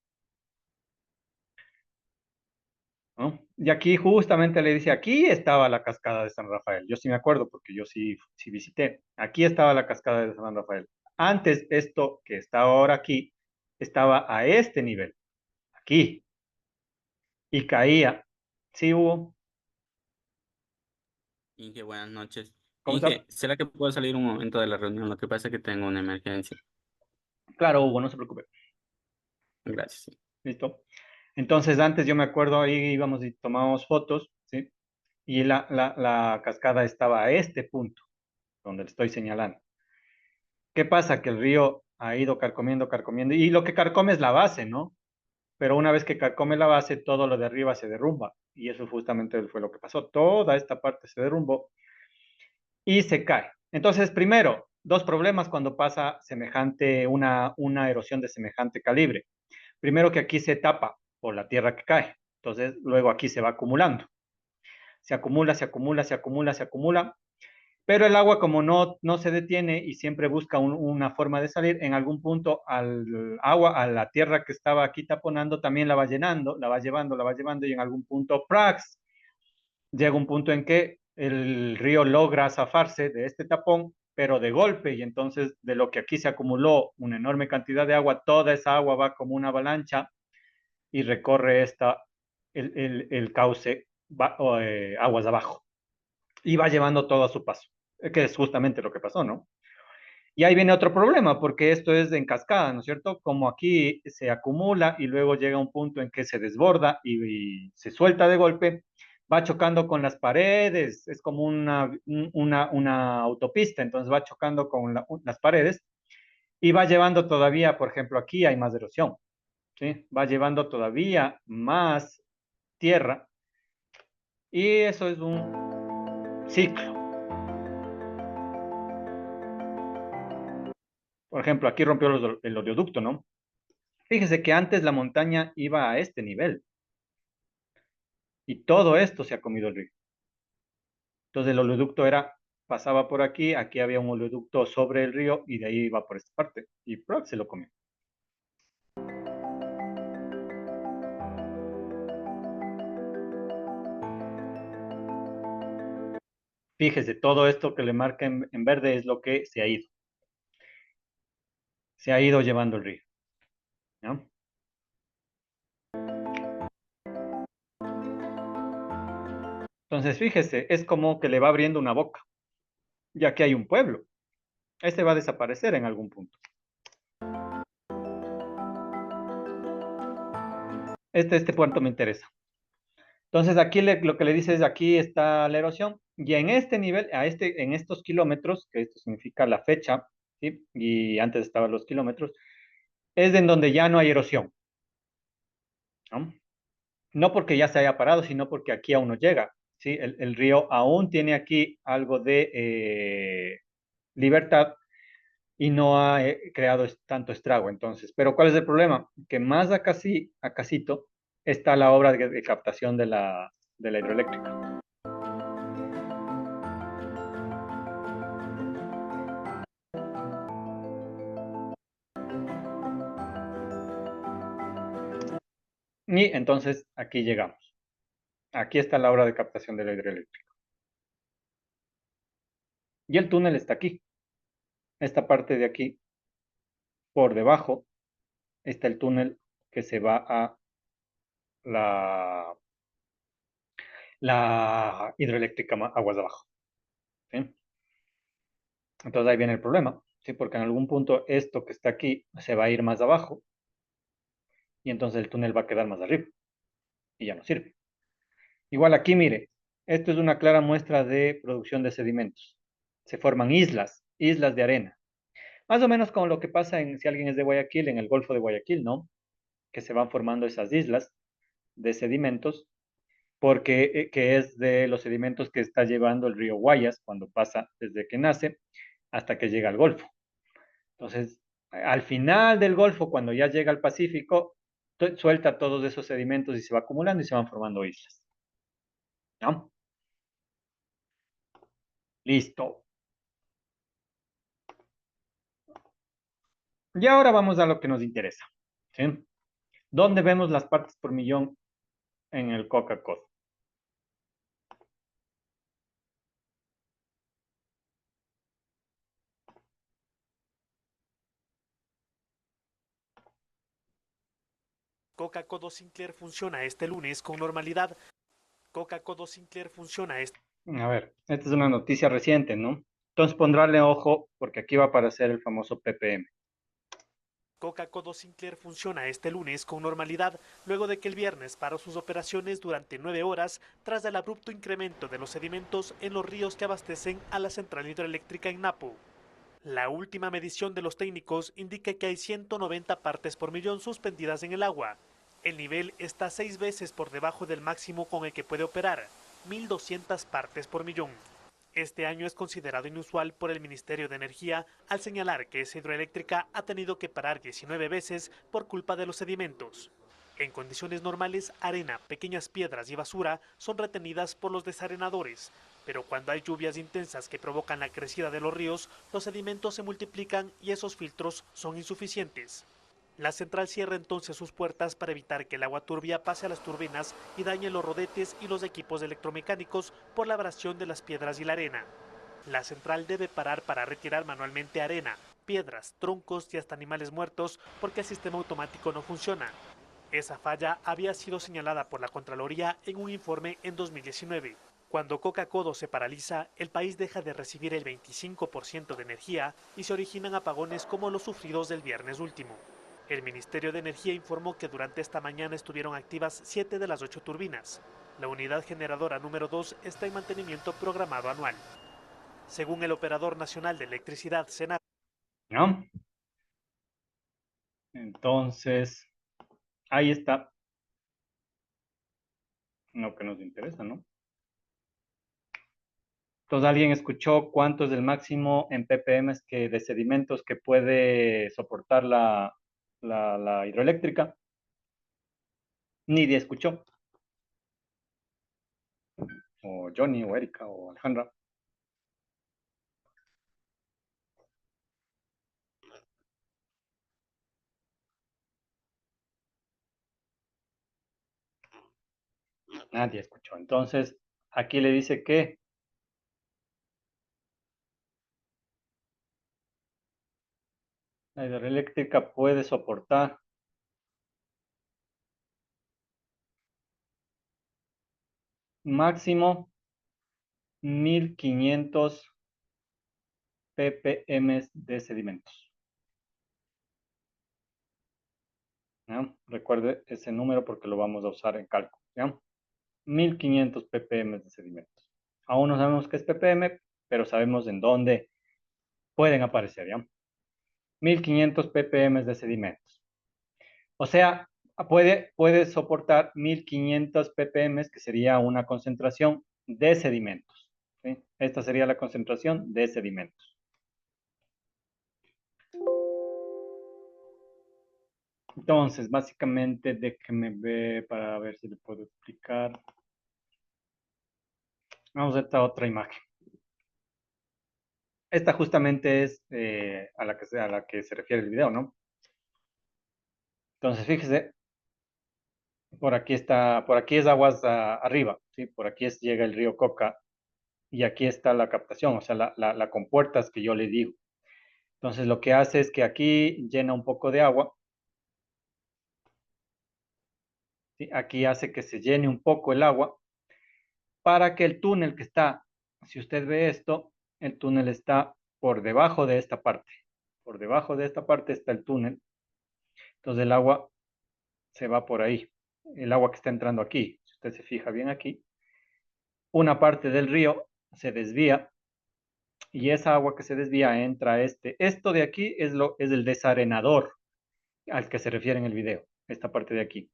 ¿no? Y aquí justamente le dice, aquí estaba la cascada de San Rafael. Yo sí me acuerdo porque yo sí visité. Aquí estaba la cascada de San Rafael. Antes esto que está ahora aquí estaba a este nivel, aquí, y caía. ¿Sí, Hugo? Inge, buenas noches. ¿Cómo está? Inge, ¿será que puedo salir un momento de la reunión? Lo que pasa es que tengo una emergencia. Claro, Hugo, no se preocupe. Gracias. ¿Listo? Entonces, antes yo me acuerdo, ahí íbamos y tomábamos fotos, ¿sí? Y la cascada estaba a este punto, donde le estoy señalando. ¿Qué pasa? Que el río ha ido carcomiendo, y lo que carcome es la base, ¿no? Pero una vez que carcome la base, todo lo de arriba se derrumba, y eso justamente fue lo que pasó. Toda esta parte se derrumbó y se cae. Entonces, primero, dos problemas cuando pasa una erosión de semejante calibre. Primero que aquí se tapa por la tierra que cae. Entonces, luego aquí se va acumulando. Se acumula, se acumula, se acumula, se acumula. Pero el agua, como no se detiene y siempre busca una forma de salir, en algún punto al agua, a la tierra que estaba aquí taponando, también la va llenando, la va llevando y en algún punto, ¡prax! Llega un punto en que el río logra zafarse de este tapón pero de golpe, y entonces de lo que aquí se acumuló una enorme cantidad de agua, toda esa agua va como una avalancha y recorre el cauce aguas abajo y va llevando todo a su paso, que es justamente lo que pasó, ¿no? Y ahí viene otro problema, porque esto es en cascada, ¿no es cierto? Como aquí se acumula y luego llega un punto en que se desborda y se suelta de golpe, va chocando con las paredes, es como una autopista, entonces va chocando con las paredes y va llevando todavía, por ejemplo, aquí hay más erosión, ¿sí? Va llevando todavía más tierra y eso es un ciclo. Por ejemplo, aquí rompió el oleoducto, ¿no? Fíjese que antes la montaña iba a este nivel y todo esto se ha comido el río. Entonces el oleoducto pasaba por aquí, aquí había un oleoducto sobre el río y de ahí iba por esta parte y ¡prac! Se lo comió. Fíjese, todo esto que le marca en verde es lo que se ha ido. Se ha ido llevando el río, ¿no? Entonces, fíjese, es como que le va abriendo una boca, ya que hay un pueblo. Este va a desaparecer en algún punto. Este puerto me interesa. Entonces, aquí lo que le dice es, aquí está la erosión, y en este nivel, en estos kilómetros, que esto significa la fecha, ¿sí? Y antes estaban los kilómetros, es en donde ya no hay erosión, ¿no? No porque ya se haya parado, sino porque aquí aún no llega, ¿sí? El río aún tiene aquí algo de libertad y no ha creado tanto estrago, entonces. Pero ¿cuál es el problema? Que más acasito está la obra de captación de la hidroeléctrica. Y entonces aquí llegamos. Aquí está la obra de captación de la hidroeléctrica. Y el túnel está aquí. Esta parte de aquí, por debajo, está el túnel que se va a la, la hidroeléctrica aguas de abajo, ¿sí? Entonces ahí viene el problema, ¿sí? Porque en algún punto esto que está aquí se va a ir más abajo y entonces el túnel va a quedar más arriba y ya no sirve. Igual aquí, mire, esto es una clara muestra de producción de sedimentos. Se forman islas de arena. Más o menos como lo que pasa si alguien es de Guayaquil, en el Golfo de Guayaquil, ¿no? Que se van formando esas islas de sedimentos, porque que es de los sedimentos que está llevando el río Guayas cuando pasa desde que nace hasta que llega al Golfo. Entonces, al final del Golfo, cuando ya llega al Pacífico, suelta todos esos sedimentos y se va acumulando y se van formando islas, ¿no? Listo. Y ahora vamos a lo que nos interesa, ¿sí? ¿Dónde vemos las partes por millón en el Coca-Cola? Coca-Cola Sinclair funciona este lunes con normalidad. Coca-Cola Sinclair funciona este. A ver, esta es una noticia reciente, ¿no? Entonces pondrle ojo porque aquí va a aparecer el famoso ppm. Coca-Cola Sinclair funciona este lunes con normalidad luego de que el viernes paró sus operaciones durante 9 horas tras el abrupto incremento de los sedimentos en los ríos que abastecen a la central hidroeléctrica en Napo. La última medición de los técnicos indica que hay 190 partes por millón suspendidas en el agua. El nivel está 6 veces por debajo del máximo con el que puede operar, 1.200 partes por millón. Este año es considerado inusual por el Ministerio de Energía al señalar que esa hidroeléctrica ha tenido que parar 19 veces por culpa de los sedimentos. En condiciones normales, arena, pequeñas piedras y basura son retenidas por los desarenadores, pero cuando hay lluvias intensas que provocan la crecida de los ríos, los sedimentos se multiplican y esos filtros son insuficientes. La central cierra entonces sus puertas para evitar que el agua turbia pase a las turbinas y dañe los rodetes y los equipos electromecánicos por la abrasión de las piedras y la arena. La central debe parar para retirar manualmente arena, piedras, troncos y hasta animales muertos porque el sistema automático no funciona. Esa falla había sido señalada por la Contraloría en un informe en 2019. Cuando Coca-Codo se paraliza, el país deja de recibir el 25% de energía y se originan apagones como los sufridos del viernes último. El Ministerio de Energía informó que durante esta mañana estuvieron activas 7 de las 8 turbinas. La unidad generadora número 2 está en mantenimiento programado anual. Según el Operador Nacional de Electricidad, SENAC, ¿no? Entonces, ahí está lo que nos interesa, ¿no? Entonces, ¿alguien escuchó cuánto es el máximo en ppm de sedimentos que puede soportar la hidroeléctrica? Nadie escuchó. O Johnny, o Erika, o Alejandra. Nadie escuchó. Entonces, aquí le dice que la hidroeléctrica puede soportar máximo 1500 ppm de sedimentos. ¿Ya? Recuerde ese número porque lo vamos a usar en cálculo. ¿Ya? 1500 ppm de sedimentos. Aún no sabemos qué es ppm, pero sabemos en dónde pueden aparecer. ¿Ya? 1500 ppm de sedimentos. O sea, puede soportar 1500 ppm, que sería una concentración de sedimentos. ¿Sí? Esta sería la concentración de sedimentos. Entonces, básicamente, déjeme ver para ver si le puedo explicar. Vamos a esta otra imagen. Esta justamente es a la que se refiere el video, ¿no? Entonces, fíjese, por aquí es aguas arriba, ¿sí? Por aquí llega el río Coca y aquí está la captación, o sea, la compuertas que yo le digo. Entonces, lo que hace es que aquí llena un poco de agua, ¿sí? Aquí hace que se llene un poco el agua para que el túnel que está, si usted ve esto, el túnel está por debajo de esta parte. Por debajo de esta parte está el túnel. Entonces, el agua se va por ahí. El agua que está entrando aquí, si usted se fija bien aquí, una parte del río se desvía y esa agua que se desvía entra a este. Esto de aquí es el desarenador al que se refiere en el video, esta parte de aquí.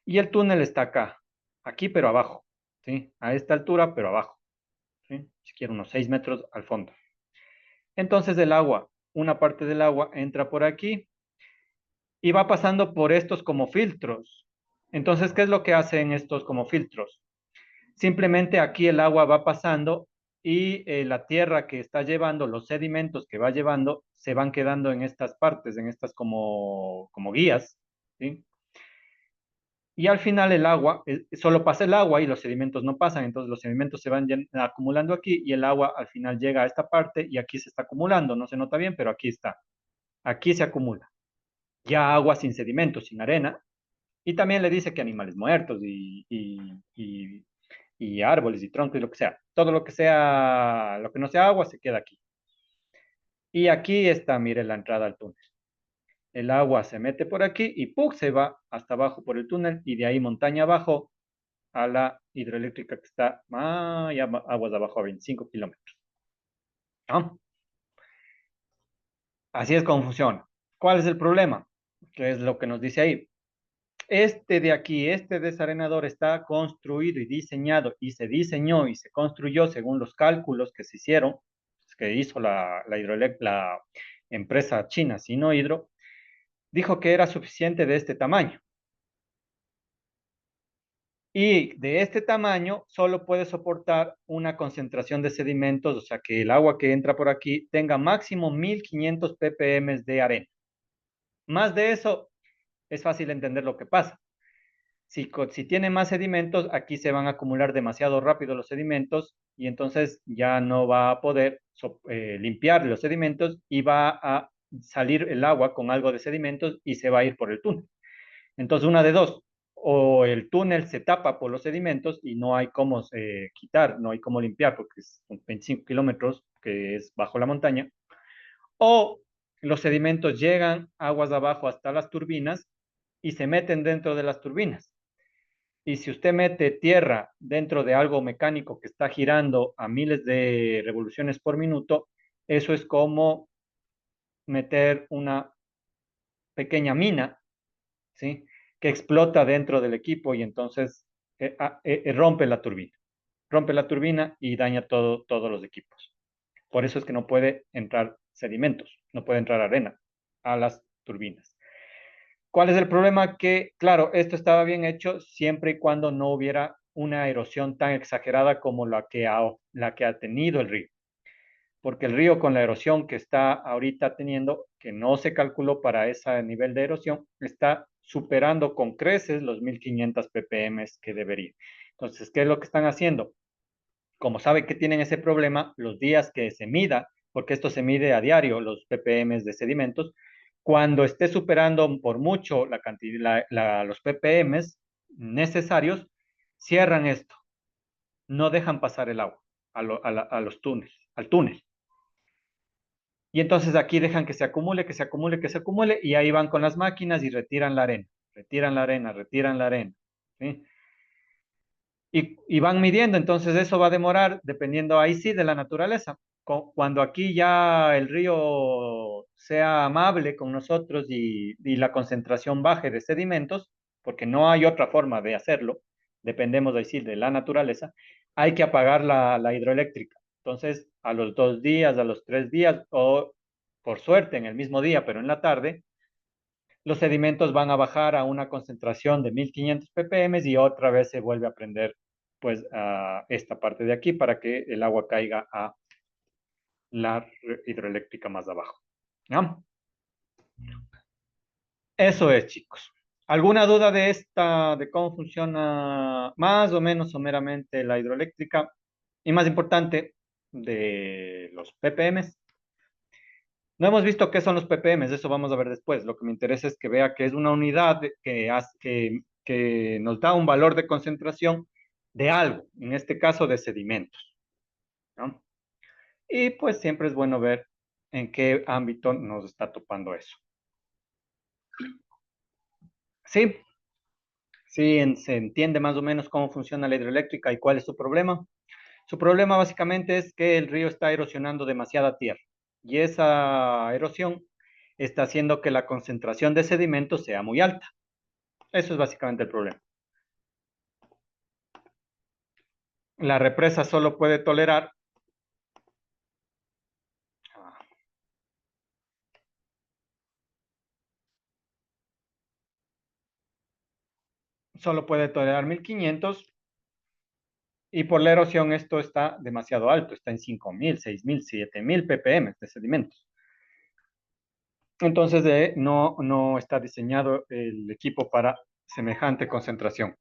Y el túnel está acá, aquí pero abajo, ¿sí? A esta altura pero abajo, ¿sí? Si quiere unos 6 metros al fondo. Entonces el agua, una parte del agua entra por aquí y va pasando por estos como filtros. Entonces, ¿qué es lo que hacen estos como filtros? Simplemente aquí el agua va pasando y la tierra que está llevando, los sedimentos que va llevando, se van quedando en estas partes, en estas como guías, ¿sí? Y al final el agua, solo pasa el agua y los sedimentos no pasan, entonces los sedimentos se van acumulando aquí y el agua al final llega a esta parte y aquí se está acumulando, no se nota bien, pero aquí está, aquí se acumula. Ya agua sin sedimentos, sin arena, y también le dice que animales muertos y árboles y troncos y lo que sea. Todo lo que sea, lo que no sea agua se queda aquí. Y aquí está, mire, la entrada al túnel. El agua se mete por aquí y ¡pum! Se va hasta abajo por el túnel y de ahí montaña abajo a la hidroeléctrica que está ya aguas abajo a 25 kilómetros. ¿No? Así es como funciona. ¿Cuál es el problema? Que es lo que nos dice ahí. Este de aquí, este desarenador está construido y diseñado y se diseñó y se construyó según los cálculos que se hicieron, que hizo la empresa china Sinohydro, dijo que era suficiente de este tamaño. Y de este tamaño solo puede soportar una concentración de sedimentos, o sea que el agua que entra por aquí tenga máximo 1500 ppm de arena. Más de eso, es fácil entender lo que pasa. Si tiene más sedimentos, aquí se van a acumular demasiado rápido los sedimentos y entonces ya no va a poder limpiar los sedimentos y va a salir el agua con algo de sedimentos y se va a ir por el túnel. Entonces, una de dos, o el túnel se tapa por los sedimentos y no hay cómo quitar, no hay cómo limpiar porque son 25 kilómetros que es bajo la montaña, o los sedimentos llegan aguas abajo hasta las turbinas y se meten dentro de las turbinas. Y si usted mete tierra dentro de algo mecánico que está girando a miles de revoluciones por minuto, eso es como meter una pequeña mina, ¿sí? Que explota dentro del equipo y entonces rompe la turbina. Rompe la turbina y daña todos los equipos. Por eso es que no puede entrar sedimentos, no puede entrar arena a las turbinas. ¿Cuál es el problema? Que, claro, esto estaba bien hecho siempre y cuando no hubiera una erosión tan exagerada como la que ha tenido el río. Porque el río con la erosión que está ahorita teniendo, que no se calculó para ese nivel de erosión, está superando con creces los 1500 ppm que debería. Entonces, ¿qué es lo que están haciendo? Como sabe que tienen ese problema, los días que se mida, porque esto se mide a diario, los ppm de sedimentos, cuando esté superando por mucho la cantidad, los ppm necesarios, cierran esto, no dejan pasar el agua a los túneles, al túnel. Y entonces aquí dejan que se acumule, que se acumule, que se acumule, y ahí van con las máquinas y retiran la arena, retiran la arena, retiran la arena, ¿sí? Y van midiendo, entonces eso va a demorar, dependiendo ahí sí de la naturaleza. Cuando aquí ya el río sea amable con nosotros y la concentración baje de sedimentos, porque no hay otra forma de hacerlo, dependemos ahí sí de la naturaleza, hay que apagar la hidroeléctrica. Entonces, a los 2 días, a los 3 días, o por suerte en el mismo día, pero en la tarde, los sedimentos van a bajar a una concentración de 1500 ppm y otra vez se vuelve a prender pues a esta parte de aquí para que el agua caiga a la hidroeléctrica más abajo. ¿No? Eso es, chicos. ¿Alguna duda de de cómo funciona más o menos someramente la hidroeléctrica? Y más importante, de los ppm. No hemos visto qué son los ppm, eso vamos a ver después. Lo que me interesa es que vea que es una unidad que nos da un valor de concentración de algo, en este caso de sedimentos, ¿no? Y pues siempre es bueno ver en qué ámbito nos está topando eso. ¿Sí? ¿Sí se entiende más o menos cómo funciona la hidroeléctrica y cuál es su problema? Su problema básicamente es que el río está erosionando demasiada tierra y esa erosión está haciendo que la concentración de sedimentos sea muy alta. Eso es básicamente el problema. La represa solo puede tolerar solo puede tolerar 1500 y por la erosión esto está demasiado alto, está en 5000, 6000, 7000 ppm de sedimentos. Entonces no está diseñado el equipo para semejante concentración.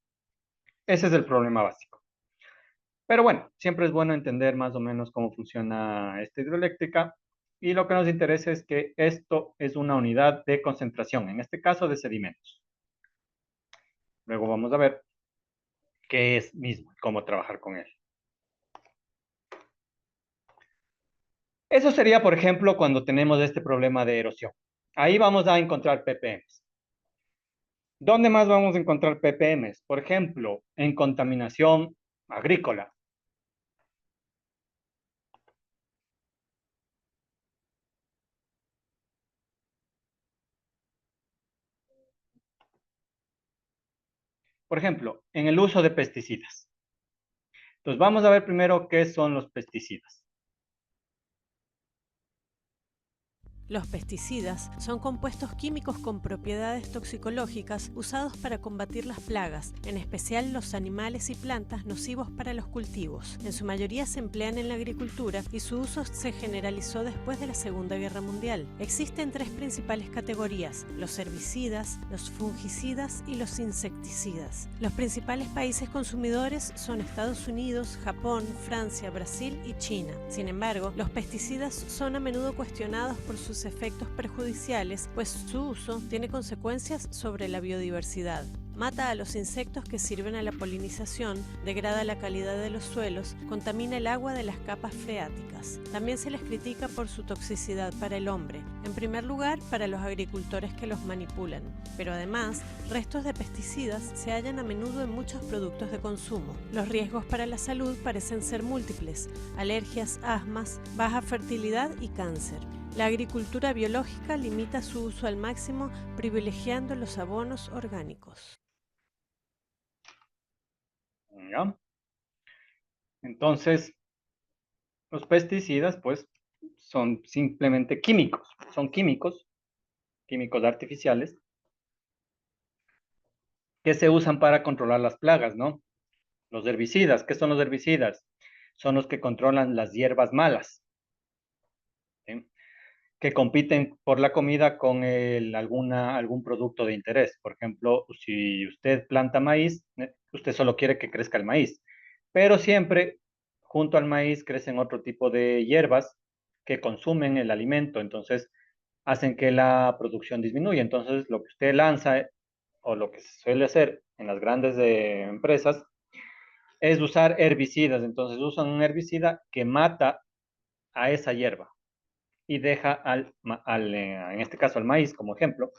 Ese es el problema básico. Pero bueno, siempre es bueno entender más o menos cómo funciona esta hidroeléctrica y lo que nos interesa es que esto es una unidad de concentración, en este caso de sedimentos. Luego vamos a ver qué es mismo, cómo trabajar con él. Eso sería, por ejemplo, cuando tenemos este problema de erosión. Ahí vamos a encontrar ppm. ¿Dónde más vamos a encontrar ppm? Por ejemplo, en contaminación agrícola. Por ejemplo, en el uso de pesticidas. Entonces, vamos a ver primero qué son los pesticidas. Los pesticidas son compuestos químicos con propiedades toxicológicas usados para combatir las plagas, en especial los animales y plantas nocivos para los cultivos. En su mayoría se emplean en la agricultura y su uso se generalizó después de la Segunda Guerra Mundial. Existen tres principales categorías: los herbicidas, los fungicidas y los insecticidas. Los principales países consumidores son Estados Unidos, Japón, Francia, Brasil y China. Sin embargo, los pesticidas son a menudo cuestionados por sus efectos perjudiciales, pues su uso tiene consecuencias sobre la biodiversidad. Mata a los insectos que sirven a la polinización, degrada la calidad de los suelos, contamina el agua de las capas freáticas. También se les critica por su toxicidad para el hombre, en primer lugar para los agricultores que los manipulan, pero además, restos de pesticidas se hallan a menudo en muchos productos de consumo. Los riesgos para la salud parecen ser múltiples: alergias, asmas, baja fertilidad y cáncer. La agricultura biológica limita su uso al máximo, privilegiando los abonos orgánicos. ¿Ya? Entonces, los pesticidas, pues, son simplemente químicos. Son químicos artificiales, que se usan para controlar las plagas, ¿no? Los herbicidas, ¿qué son los herbicidas? Son los que controlan las hierbas malas, ¿sí? Que compiten por la comida con algún producto de interés. Por ejemplo, si usted planta maíz, usted solo quiere que crezca el maíz, pero siempre junto al maíz crecen otro tipo de hierbas que consumen el alimento, entonces hacen que la producción disminuya. Entonces, lo que usted lanza o lo que se suele hacer en las grandes empresas es usar herbicidas. Entonces, usan un herbicida que mata a esa hierba y deja en este caso al maíz como ejemplo,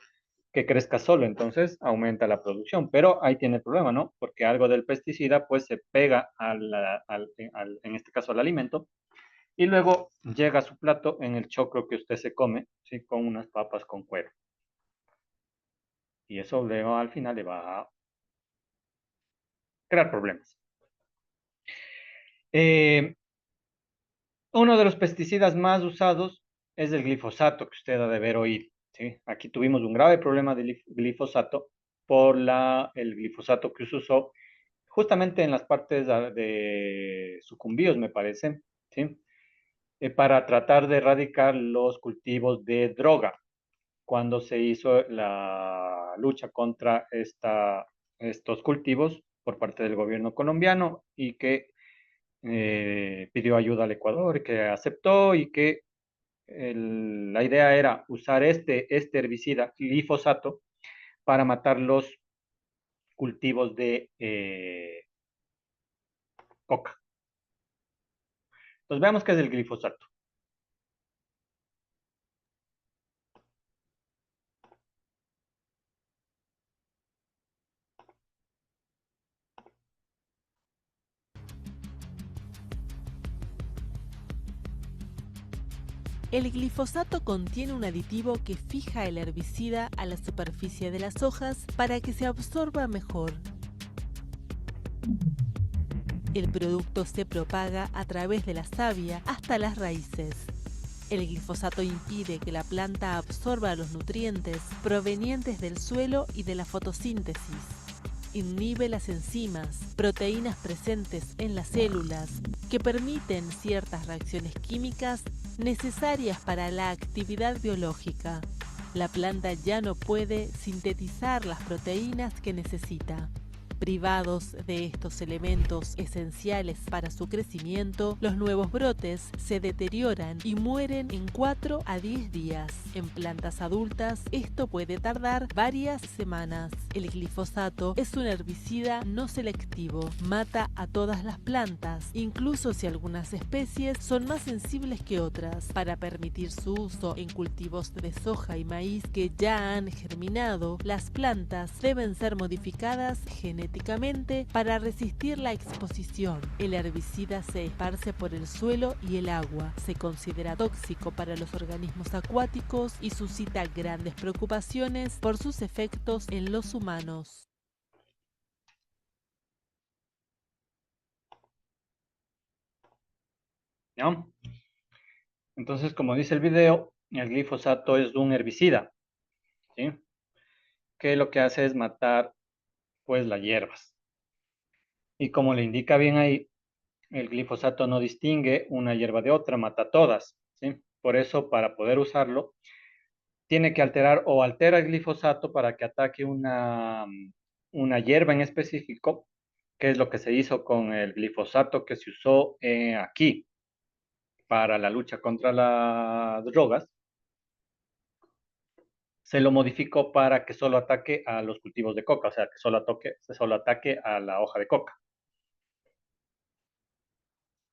que crezca solo, entonces aumenta la producción, pero ahí tiene el problema, ¿no? Porque algo del pesticida pues se pega en este caso al alimento, y luego llega a su plato en el choclo que usted se come, ¿sí? Con unas papas con cuero. Y eso luego al final le va a crear problemas. Uno de los pesticidas más usados es el glifosato, que usted ha de haber oído, ¿sí? Aquí tuvimos un grave problema de glifosato por el glifosato que se usó justamente en las partes de Sucumbíos, me parece, ¿sí? Para tratar de erradicar los cultivos de droga, cuando se hizo la lucha contra estos cultivos por parte del gobierno colombiano, y que pidió ayuda al Ecuador, que aceptó, y que la idea era usar este herbicida, glifosato, para matar los cultivos de coca. Entonces veamos qué es el glifosato. El glifosato contiene un aditivo que fija el herbicida a la superficie de las hojas para que se absorba mejor. El producto se propaga a través de la savia hasta las raíces. El glifosato impide que la planta absorba los nutrientes provenientes del suelo y de la fotosíntesis. Inhibe las enzimas, proteínas presentes en las células, que permiten ciertas reacciones químicas necesarias para la actividad biológica. La planta ya no puede sintetizar las proteínas que necesita. Privados de estos elementos esenciales para su crecimiento, los nuevos brotes se deterioran y mueren en 4 a 10 días. En plantas adultas, esto puede tardar varias semanas. El glifosato es un herbicida no selectivo, mata a todas las plantas, incluso si algunas especies son más sensibles que otras. Para permitir su uso en cultivos de soja y maíz que ya han germinado, las plantas deben ser modificadas genéticamente para resistir la exposición. El herbicida se esparce por el suelo y el agua. Se considera tóxico para los organismos acuáticos y suscita grandes preocupaciones por sus efectos en los humanos. ¿No? Entonces, como dice el video, el glifosato es un herbicida, ¿sí? Que lo que hace es matar, pues, las hierbas. Y como le indica bien ahí, el glifosato no distingue una hierba de otra, mata todas, ¿sí? Por eso, para poder usarlo, tiene que alterar o altera el glifosato para que ataque una hierba en específico, que es lo que se hizo con el glifosato que se usó aquí para la lucha contra las drogas. Se lo modificó para que solo ataque a los cultivos de coca, o sea, que solo ataque a la hoja de coca.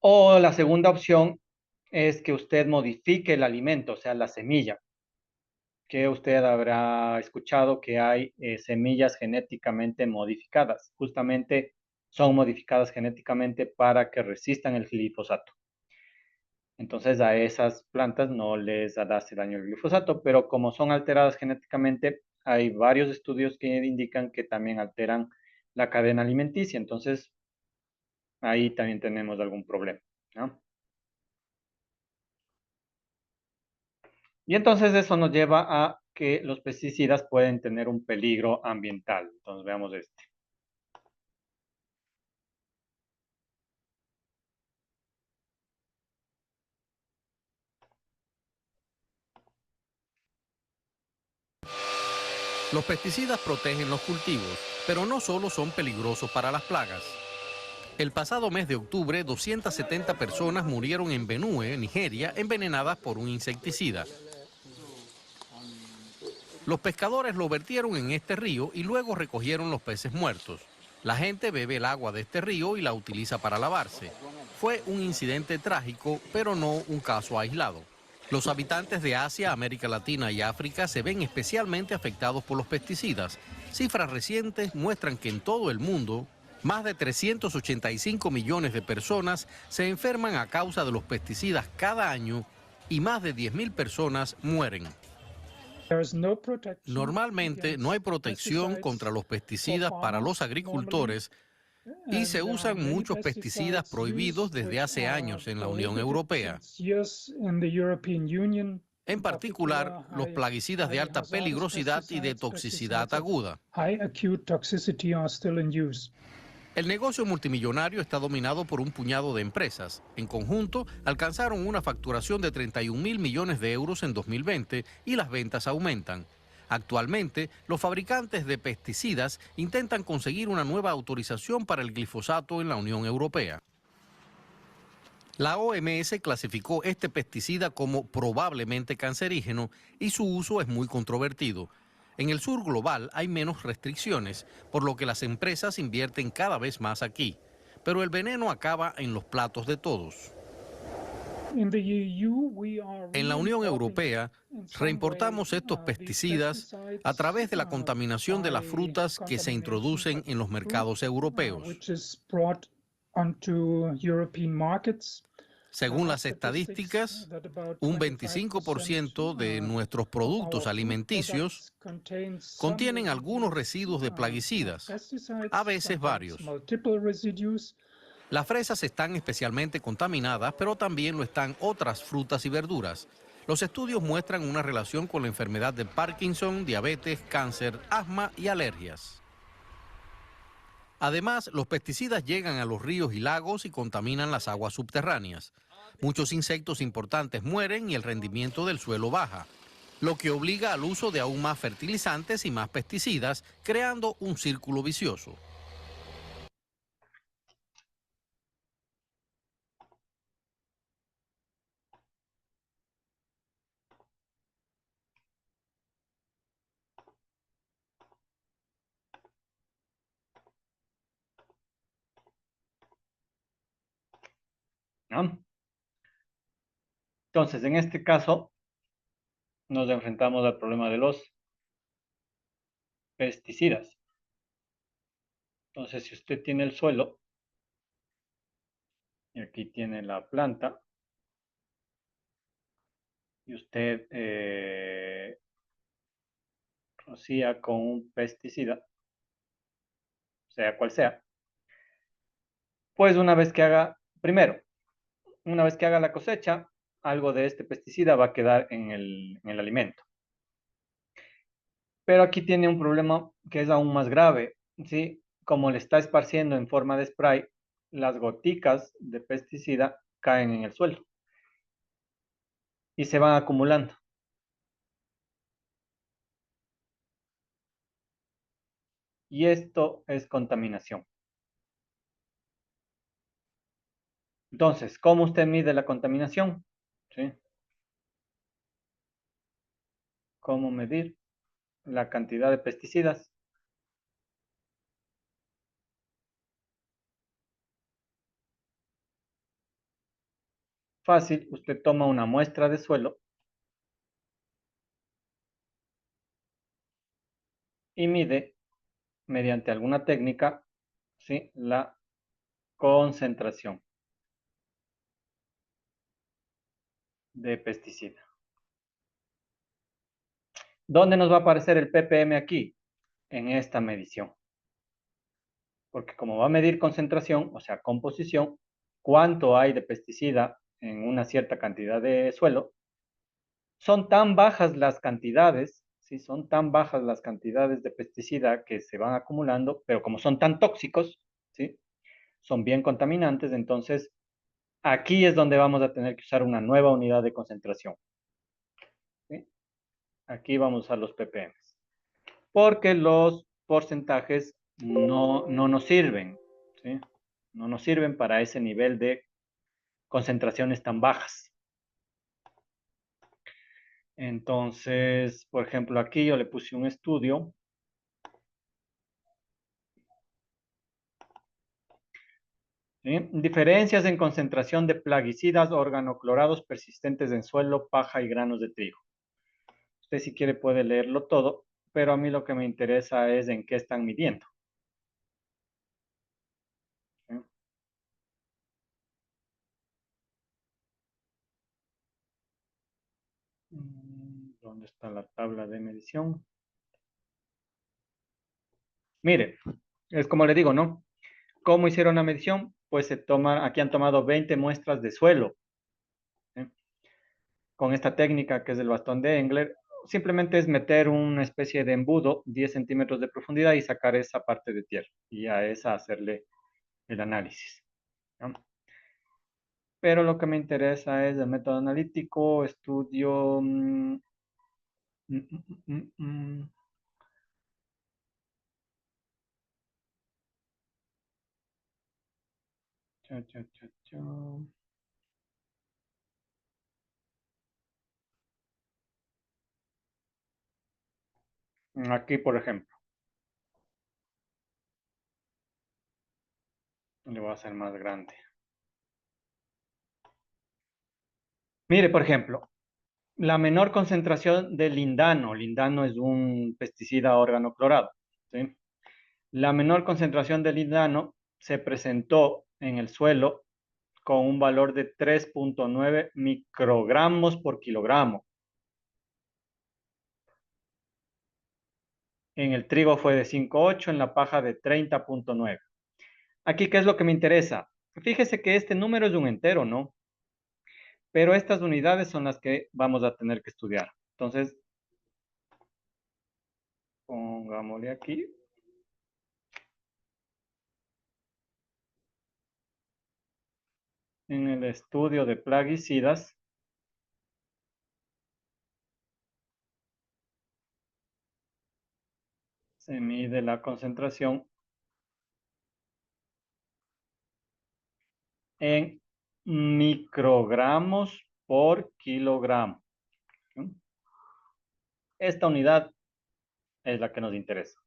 O la segunda opción es que usted modifique el alimento, o sea, la semilla, que usted habrá escuchado que hay semillas genéticamente modificadas. Justamente son modificadas genéticamente para que resistan el glifosato. Entonces a esas plantas no les hace daño el glifosato, pero como son alteradas genéticamente, hay varios estudios que indican que también alteran la cadena alimenticia. Entonces ahí también tenemos algún problema, ¿no? Y entonces eso nos lleva a que los pesticidas pueden tener un peligro ambiental. Entonces veamos este. Los pesticidas protegen los cultivos, pero no solo son peligrosos para las plagas. El pasado mes de octubre, 270 personas murieron en Benue, Nigeria, envenenadas por un insecticida. Los pescadores lo vertieron en este río y luego recogieron los peces muertos. La gente bebe el agua de este río y la utiliza para lavarse. Fue un incidente trágico, pero no un caso aislado. Los habitantes de Asia, América Latina y África se ven especialmente afectados por los pesticidas. Cifras recientes muestran que en todo el mundo, más de 385 millones de personas se enferman a causa de los pesticidas cada año y más de 10.000 personas mueren. Normalmente no hay protección contra los pesticidas para los agricultores y se usan muchos pesticidas prohibidos desde hace años en la Unión Europea. En particular, los plaguicidas de alta peligrosidad y de toxicidad aguda. El negocio multimillonario está dominado por un puñado de empresas. En conjunto, alcanzaron una facturación de 31.000 millones de euros en 2020 y las ventas aumentan. Actualmente, los fabricantes de pesticidas intentan conseguir una nueva autorización para el glifosato en la Unión Europea. La OMS clasificó este pesticida como probablemente cancerígeno y su uso es muy controvertido. En el sur global hay menos restricciones, por lo que las empresas invierten cada vez más aquí. Pero el veneno acaba en los platos de todos. En la Unión Europea, reimportamos estos pesticidas a través de la contaminación de las frutas que se introducen en los mercados europeos. Según las estadísticas, un 25% de nuestros productos alimenticios contienen algunos residuos de plaguicidas, a veces varios. Las fresas están especialmente contaminadas, pero también lo están otras frutas y verduras. Los estudios muestran una relación con la enfermedad de Parkinson, diabetes, cáncer, asma y alergias. Además, los pesticidas llegan a los ríos y lagos y contaminan las aguas subterráneas. Muchos insectos importantes mueren y el rendimiento del suelo baja, lo que obliga al uso de aún más fertilizantes y más pesticidas, creando un círculo vicioso. ¿No? Entonces, en este caso, nos enfrentamos al problema de los pesticidas. Entonces, si usted tiene el suelo, y aquí tiene la planta, y usted rocía con un pesticida, sea cual sea, pues una vez que haga la cosecha, algo de este pesticida va a quedar en el alimento. Pero aquí tiene un problema que es aún más grave, ¿sí? Como le está esparciendo en forma de spray, las goticas de pesticida caen en el suelo y se van acumulando. Y esto es contaminación. Entonces, ¿cómo usted mide la contaminación? ¿Sí? ¿Cómo medir la cantidad de pesticidas? Fácil, usted toma una muestra de suelo y mide mediante alguna técnica, ¿sí?, la concentración de pesticida. ¿Dónde nos va a aparecer el ppm aquí? En esta medición. Porque como va a medir concentración, o sea, composición, cuánto hay de pesticida en una cierta cantidad de suelo, son tan bajas las cantidades, ¿sí? Son tan bajas las cantidades de pesticida que se van acumulando, pero como son tan tóxicos, ¿sí?, son bien contaminantes, entonces aquí es donde vamos a tener que usar una nueva unidad de concentración, ¿sí? Aquí vamos a usar los ppm, porque los porcentajes no nos sirven, ¿sí? No nos sirven para ese nivel de concentraciones tan bajas. Entonces, por ejemplo, aquí yo le puse un estudio. ¿Sí? Diferencias en concentración de plaguicidas organoclorados persistentes en suelo, paja y granos de trigo. Usted si quiere puede leerlo todo, pero a mí lo que me interesa es en qué están midiendo. ¿Sí? ¿Dónde está la tabla de medición? Mire, es como le digo, ¿no? ¿Cómo hicieron la medición? Pues aquí han tomado 20 muestras de suelo, ¿sí?, con esta técnica que es el bastón de Engler. Simplemente es meter una especie de embudo, 10 centímetros de profundidad, y sacar esa parte de tierra, y a esa hacerle el análisis, ¿no? Pero lo que me interesa es el método analítico, estudio... mm, mm, mm. Cha, cha, cha, cha. Aquí, por ejemplo, le voy a hacer más grande. Mire, por ejemplo, la menor concentración de lindano. Lindano es un pesticida organoclorado, ¿sí? La menor concentración de lindano se presentó en el suelo con un valor de 3.9 microgramos por kilogramo. En el trigo fue de 5.8, en la paja de 30.9. Aquí, ¿qué es lo que me interesa? Fíjese que este número es un entero, ¿no? Pero estas unidades son las que vamos a tener que estudiar. Entonces, pongámosle aquí. En el estudio de plaguicidas, se mide la concentración en microgramos por kilogramo. ¿Sí? Esta unidad es la que nos interesa.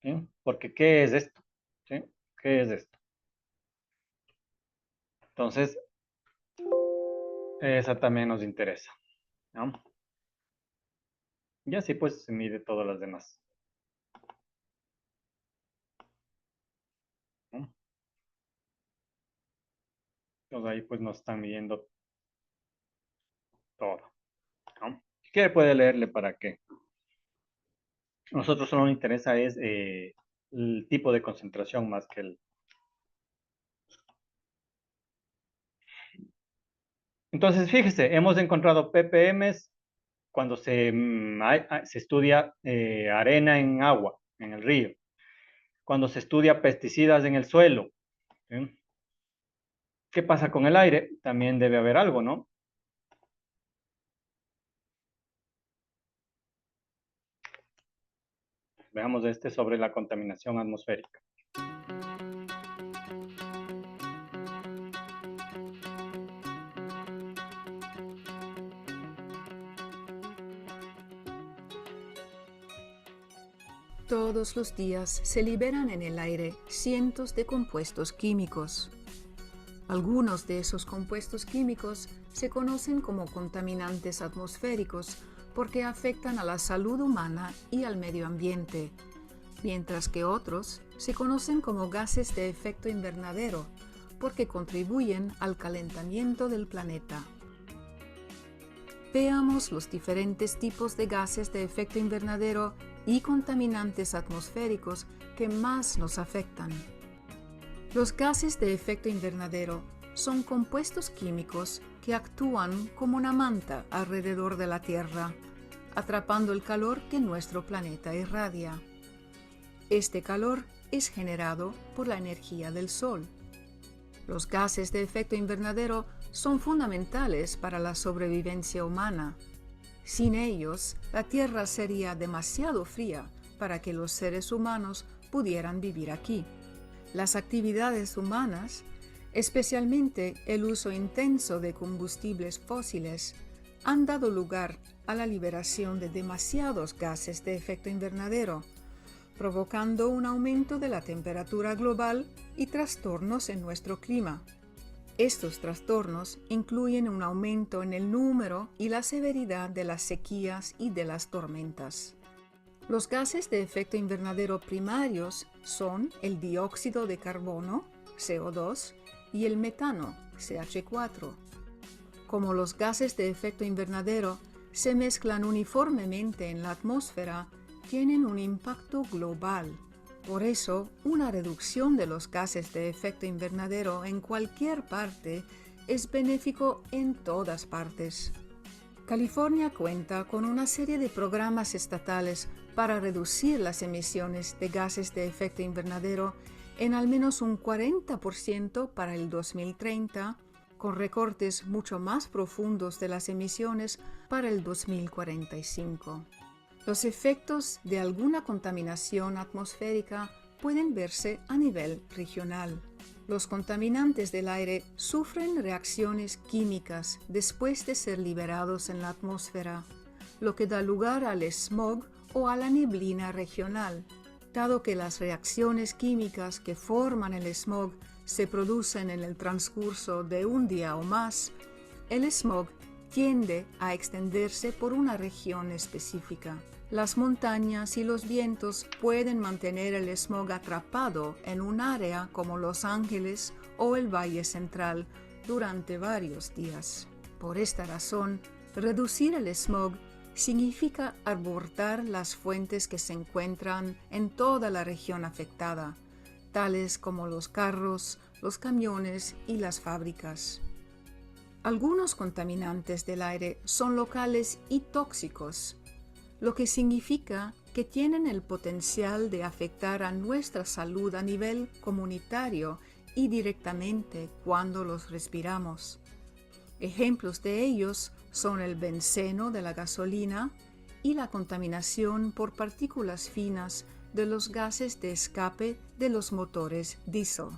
¿Sí? Porque, ¿qué es esto? ¿Sí? ¿Qué es esto? Entonces, esa también nos interesa, ¿no? Y así pues se mide todas las demás, ¿no? Entonces ahí pues nos están midiendo todo, ¿no? Si quiere puede leerle para qué. A nosotros solo nos interesa es el tipo de concentración más que el... Entonces, fíjese, hemos encontrado ppms cuando se estudia arena en agua, en el río, cuando se estudia pesticidas en el suelo. ¿Sí? ¿Qué pasa con el aire? También debe haber algo, ¿no? Veamos este sobre la contaminación atmosférica. Todos los días se liberan en el aire cientos de compuestos químicos. Algunos de esos compuestos químicos se conocen como contaminantes atmosféricos porque afectan a la salud humana y al medio ambiente, mientras que otros se conocen como gases de efecto invernadero porque contribuyen al calentamiento del planeta. Veamos los diferentes tipos de gases de efecto invernadero y contaminantes atmosféricos que más nos afectan. Los gases de efecto invernadero son compuestos químicos que actúan como una manta alrededor de la Tierra, atrapando el calor que nuestro planeta irradia. Este calor es generado por la energía del Sol. Los gases de efecto invernadero son fundamentales para la sobrevivencia humana. Sin ellos, la Tierra sería demasiado fría para que los seres humanos pudieran vivir aquí. Las actividades humanas, especialmente el uso intenso de combustibles fósiles, han dado lugar a la liberación de demasiados gases de efecto invernadero, provocando un aumento de la temperatura global y trastornos en nuestro clima. Estos trastornos incluyen un aumento en el número y la severidad de las sequías y de las tormentas. Los gases de efecto invernadero primarios son el dióxido de carbono, CO2, y el metano, CH4. Como los gases de efecto invernadero se mezclan uniformemente en la atmósfera, tienen un impacto global. Por eso, una reducción de los gases de efecto invernadero en cualquier parte es benéfico en todas partes. California cuenta con una serie de programas estatales para reducir las emisiones de gases de efecto invernadero en al menos un 40% para el 2030, con recortes mucho más profundos de las emisiones para el 2045. Los efectos de alguna contaminación atmosférica pueden verse a nivel regional. Los contaminantes del aire sufren reacciones químicas después de ser liberados en la atmósfera, lo que da lugar al smog o a la neblina regional. Dado que las reacciones químicas que forman el smog se producen en el transcurso de un día o más, el smog tiende a extenderse por una región específica. Las montañas y los vientos pueden mantener el smog atrapado en un área como Los Ángeles o el Valle Central durante varios días. Por esta razón, reducir el smog significa abortar las fuentes que se encuentran en toda la región afectada, tales como los carros, los camiones y las fábricas. Algunos contaminantes del aire son locales y tóxicos, lo que significa que tienen el potencial de afectar a nuestra salud a nivel comunitario y directamente cuando los respiramos. Ejemplos de ellos son el benceno de la gasolina y la contaminación por partículas finas de los gases de escape de los motores diésel.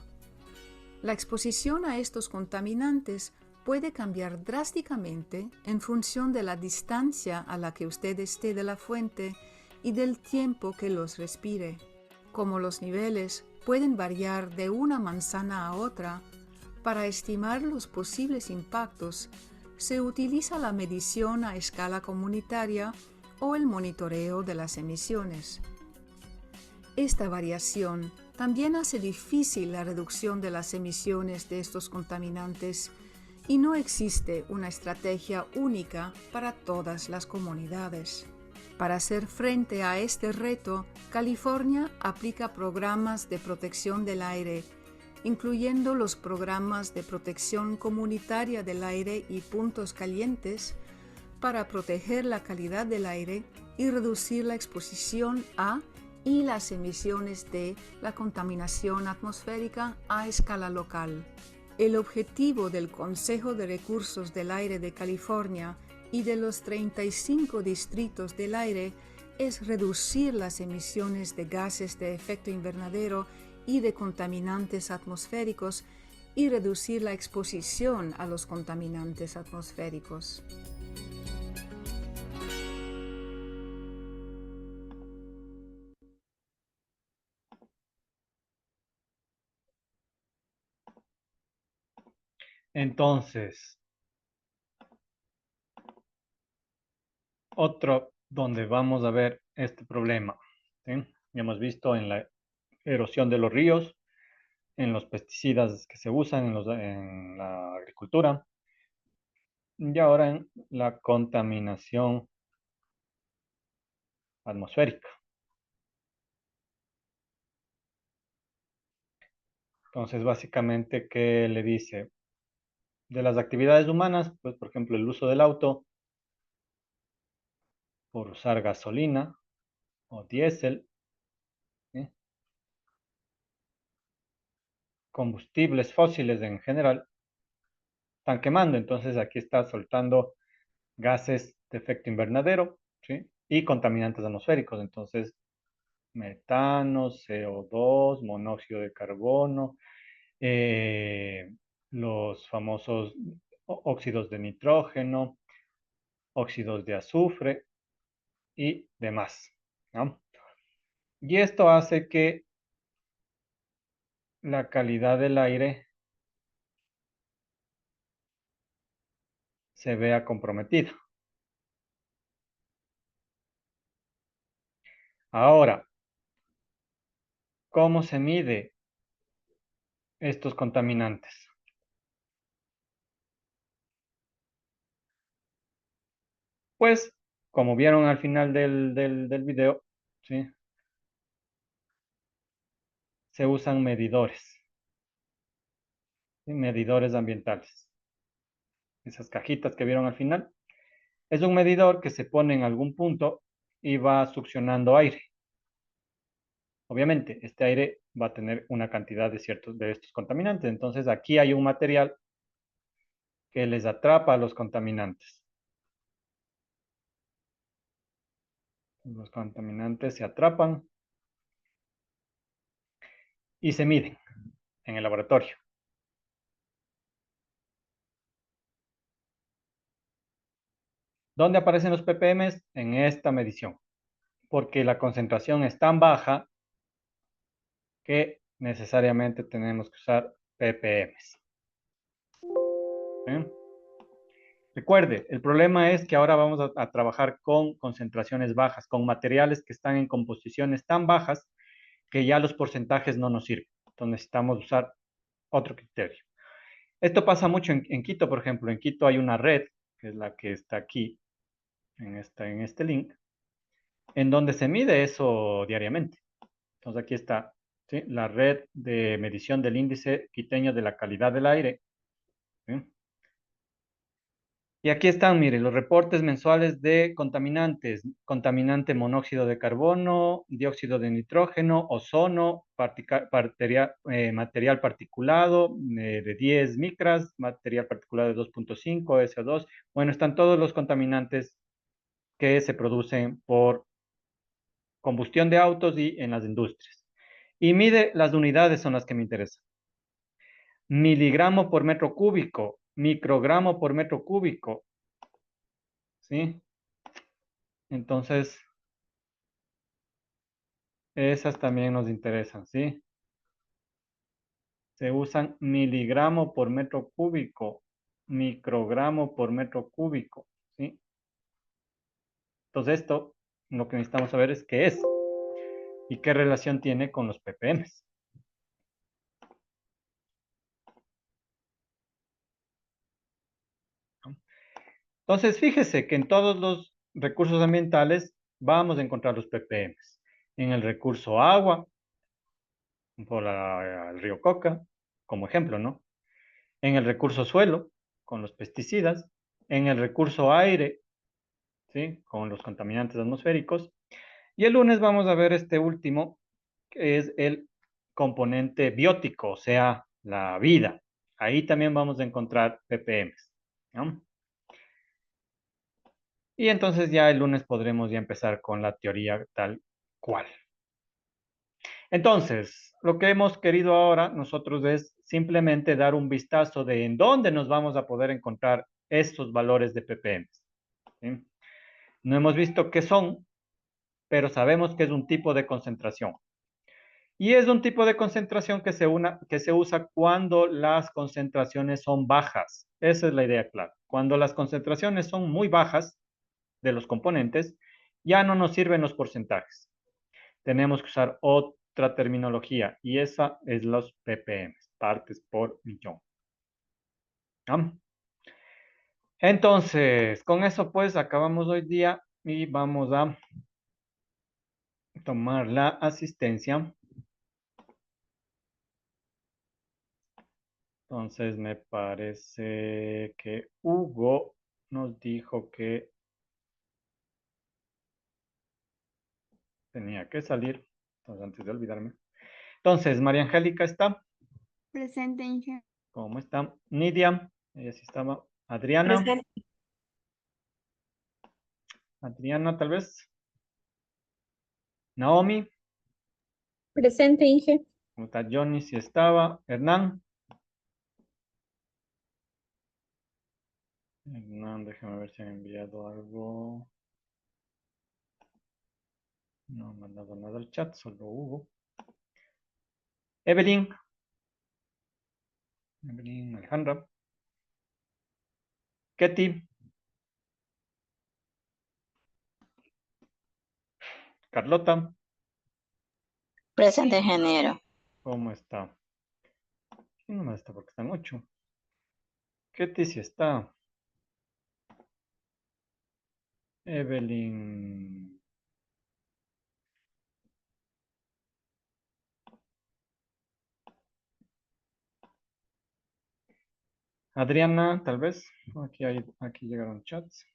La exposición a estos contaminantes puede cambiar drásticamente en función de la distancia a la que usted esté de la fuente y del tiempo que los respire. Como los niveles pueden variar de una manzana a otra, para estimar los posibles impactos se utiliza la medición a escala comunitaria o el monitoreo de las emisiones. Esta variación también hace difícil la reducción de las emisiones de estos contaminantes y no existe una estrategia única para todas las comunidades. Para hacer frente a este reto, California aplica programas de protección del aire incluyendo los programas de protección comunitaria del aire y puntos calientes, para proteger la calidad del aire y reducir la exposición a y las emisiones de la contaminación atmosférica a escala local. El objetivo del Consejo de Recursos del Aire de California y de los 35 distritos del aire es reducir las emisiones de gases de efecto invernadero y de contaminantes atmosféricos y reducir la exposición a los contaminantes atmosféricos. Entonces, otro donde vamos a ver este problema, ¿sí? Ya hemos visto en la erosión de los ríos, en los pesticidas que se usan en la agricultura y ahora en la contaminación atmosférica. Entonces, básicamente, ¿qué le dice? De las actividades humanas, pues, por ejemplo, el uso del auto por usar gasolina o diésel, ¿sí? Combustibles fósiles en general, están quemando. Entonces, aquí está soltando gases de efecto invernadero, ¿sí? Y contaminantes atmosféricos. Entonces, metano, CO2, monóxido de carbono, los famosos óxidos de nitrógeno, óxidos de azufre y demás, ¿no? Y esto hace que la calidad del aire se vea comprometida. Ahora, ¿cómo se mide estos contaminantes? Pues, como vieron al final del video, ¿sí? Se usan medidores, ¿sí? Medidores ambientales. Esas cajitas que vieron al final. Es un medidor que se pone en algún punto y va succionando aire. Obviamente, este aire va a tener una cantidad de ciertos de estos contaminantes. Entonces, aquí hay un material que les atrapa a los contaminantes. Los contaminantes se atrapan y se miden en el laboratorio. ¿Dónde aparecen los ppm? En esta medición, porque la concentración es tan baja que necesariamente tenemos que usar ppm. ¿Sí? Recuerde, el problema es que ahora vamos a trabajar con concentraciones bajas, con materiales que están en composiciones tan bajas que ya los porcentajes no nos sirven. Entonces necesitamos usar otro criterio. Esto pasa mucho en Quito, por ejemplo. En Quito hay una red, que es la que está aquí, en este link, en donde se mide eso diariamente. Entonces aquí está, ¿sí? La red de medición del índice quiteño de la calidad del aire, ¿sí? Y aquí están, mire, los reportes mensuales de contaminantes. Contaminante monóxido de carbono, dióxido de nitrógeno, ozono, material particulado de 10 micras, material particulado de 2.5, SO2. Bueno, están todos los contaminantes que se producen por combustión de autos y en las industrias. Y mide las unidades, son las que me interesan. Miligramo por metro cúbico, microgramo por metro cúbico, ¿sí? Entonces, esas también nos interesan, ¿sí? Se usan miligramo por metro cúbico, microgramo por metro cúbico, ¿sí? Entonces, esto, lo que necesitamos saber es qué es y qué relación tiene con los ppm. Entonces, fíjese que en todos los recursos ambientales vamos a encontrar los ppm. En el recurso agua, por el río Coca, como ejemplo, ¿no? En el recurso suelo, con los pesticidas, en el recurso aire, ¿sí? Con los contaminantes atmosféricos. Y el lunes vamos a ver este último, que es el componente biótico, o sea, la vida. Ahí también vamos a encontrar ppms, ¿no? Y entonces ya el lunes podremos ya empezar con la teoría tal cual. Entonces, lo que hemos querido ahora nosotros es simplemente dar un vistazo de en dónde nos vamos a poder encontrar estos valores de ppm. ¿Sí? No hemos visto qué son, pero sabemos que es un tipo de concentración. Y es un tipo de concentración que se usa cuando las concentraciones son bajas. Esa es la idea clara. Cuando las concentraciones son muy bajas de los componentes, ya no nos sirven los porcentajes. Tenemos que usar otra terminología y esa es los ppm, partes por millón. ¿Ah? Entonces, con eso pues acabamos hoy día y vamos a tomar la asistencia. Entonces me parece que Hugo nos dijo que tenía que salir. Entonces, antes de olvidarme. Entonces, María Angélica está. Presente, Inge. ¿Cómo está? Nidia, ella sí estaba. Adriana. Presente. Adriana, tal vez. Naomi. Presente, Inge. ¿Cómo está? Johnny sí estaba. Hernán. Hernán, déjame ver si han enviado algo. No han mandado nada al chat, solo Hugo. Evelyn. Evelyn Alejandra. Ketty. Carlota. Presente, ingeniero. ¿Cómo está? ¿Quién no está? Porque están 8. Ketty sí está. Evelyn. Adriana, tal vez. Aquí llegaron chats.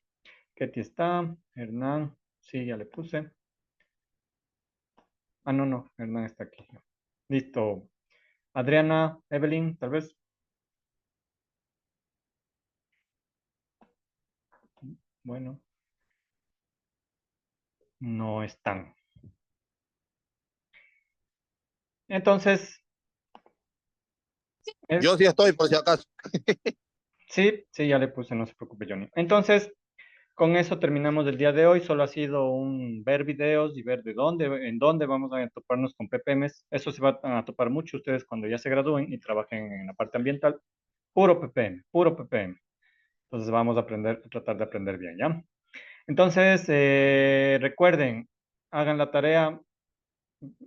Ketty está. Hernán. Sí, ya le puse. Ah, no. Hernán está aquí. Listo. Adriana, Evelyn, tal vez. Bueno. No están. Entonces. Yo sí estoy, por si acaso. Sí, ya le puse, no se preocupe, Johnny. Entonces, con eso terminamos el día de hoy. Solo ha sido un ver videos y ver en dónde vamos a toparnos con ppms. Eso se va a topar mucho ustedes cuando ya se gradúen y trabajen en la parte ambiental. Puro ppm, puro ppm. Entonces vamos a tratar de aprender bien, ¿ya? Entonces, recuerden, hagan la tarea,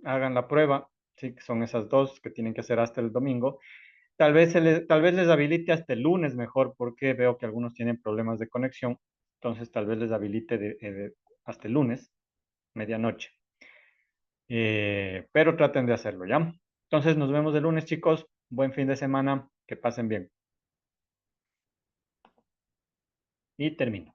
hagan la prueba, sí, que son esas dos que tienen que hacer hasta el domingo. Tal vez les habilite hasta el lunes mejor, porque veo que algunos tienen problemas de conexión. Entonces, tal vez les habilite hasta el lunes, medianoche. Pero traten de hacerlo, ¿ya? Entonces, nos vemos el lunes, chicos. Buen fin de semana. Que pasen bien. Y termino.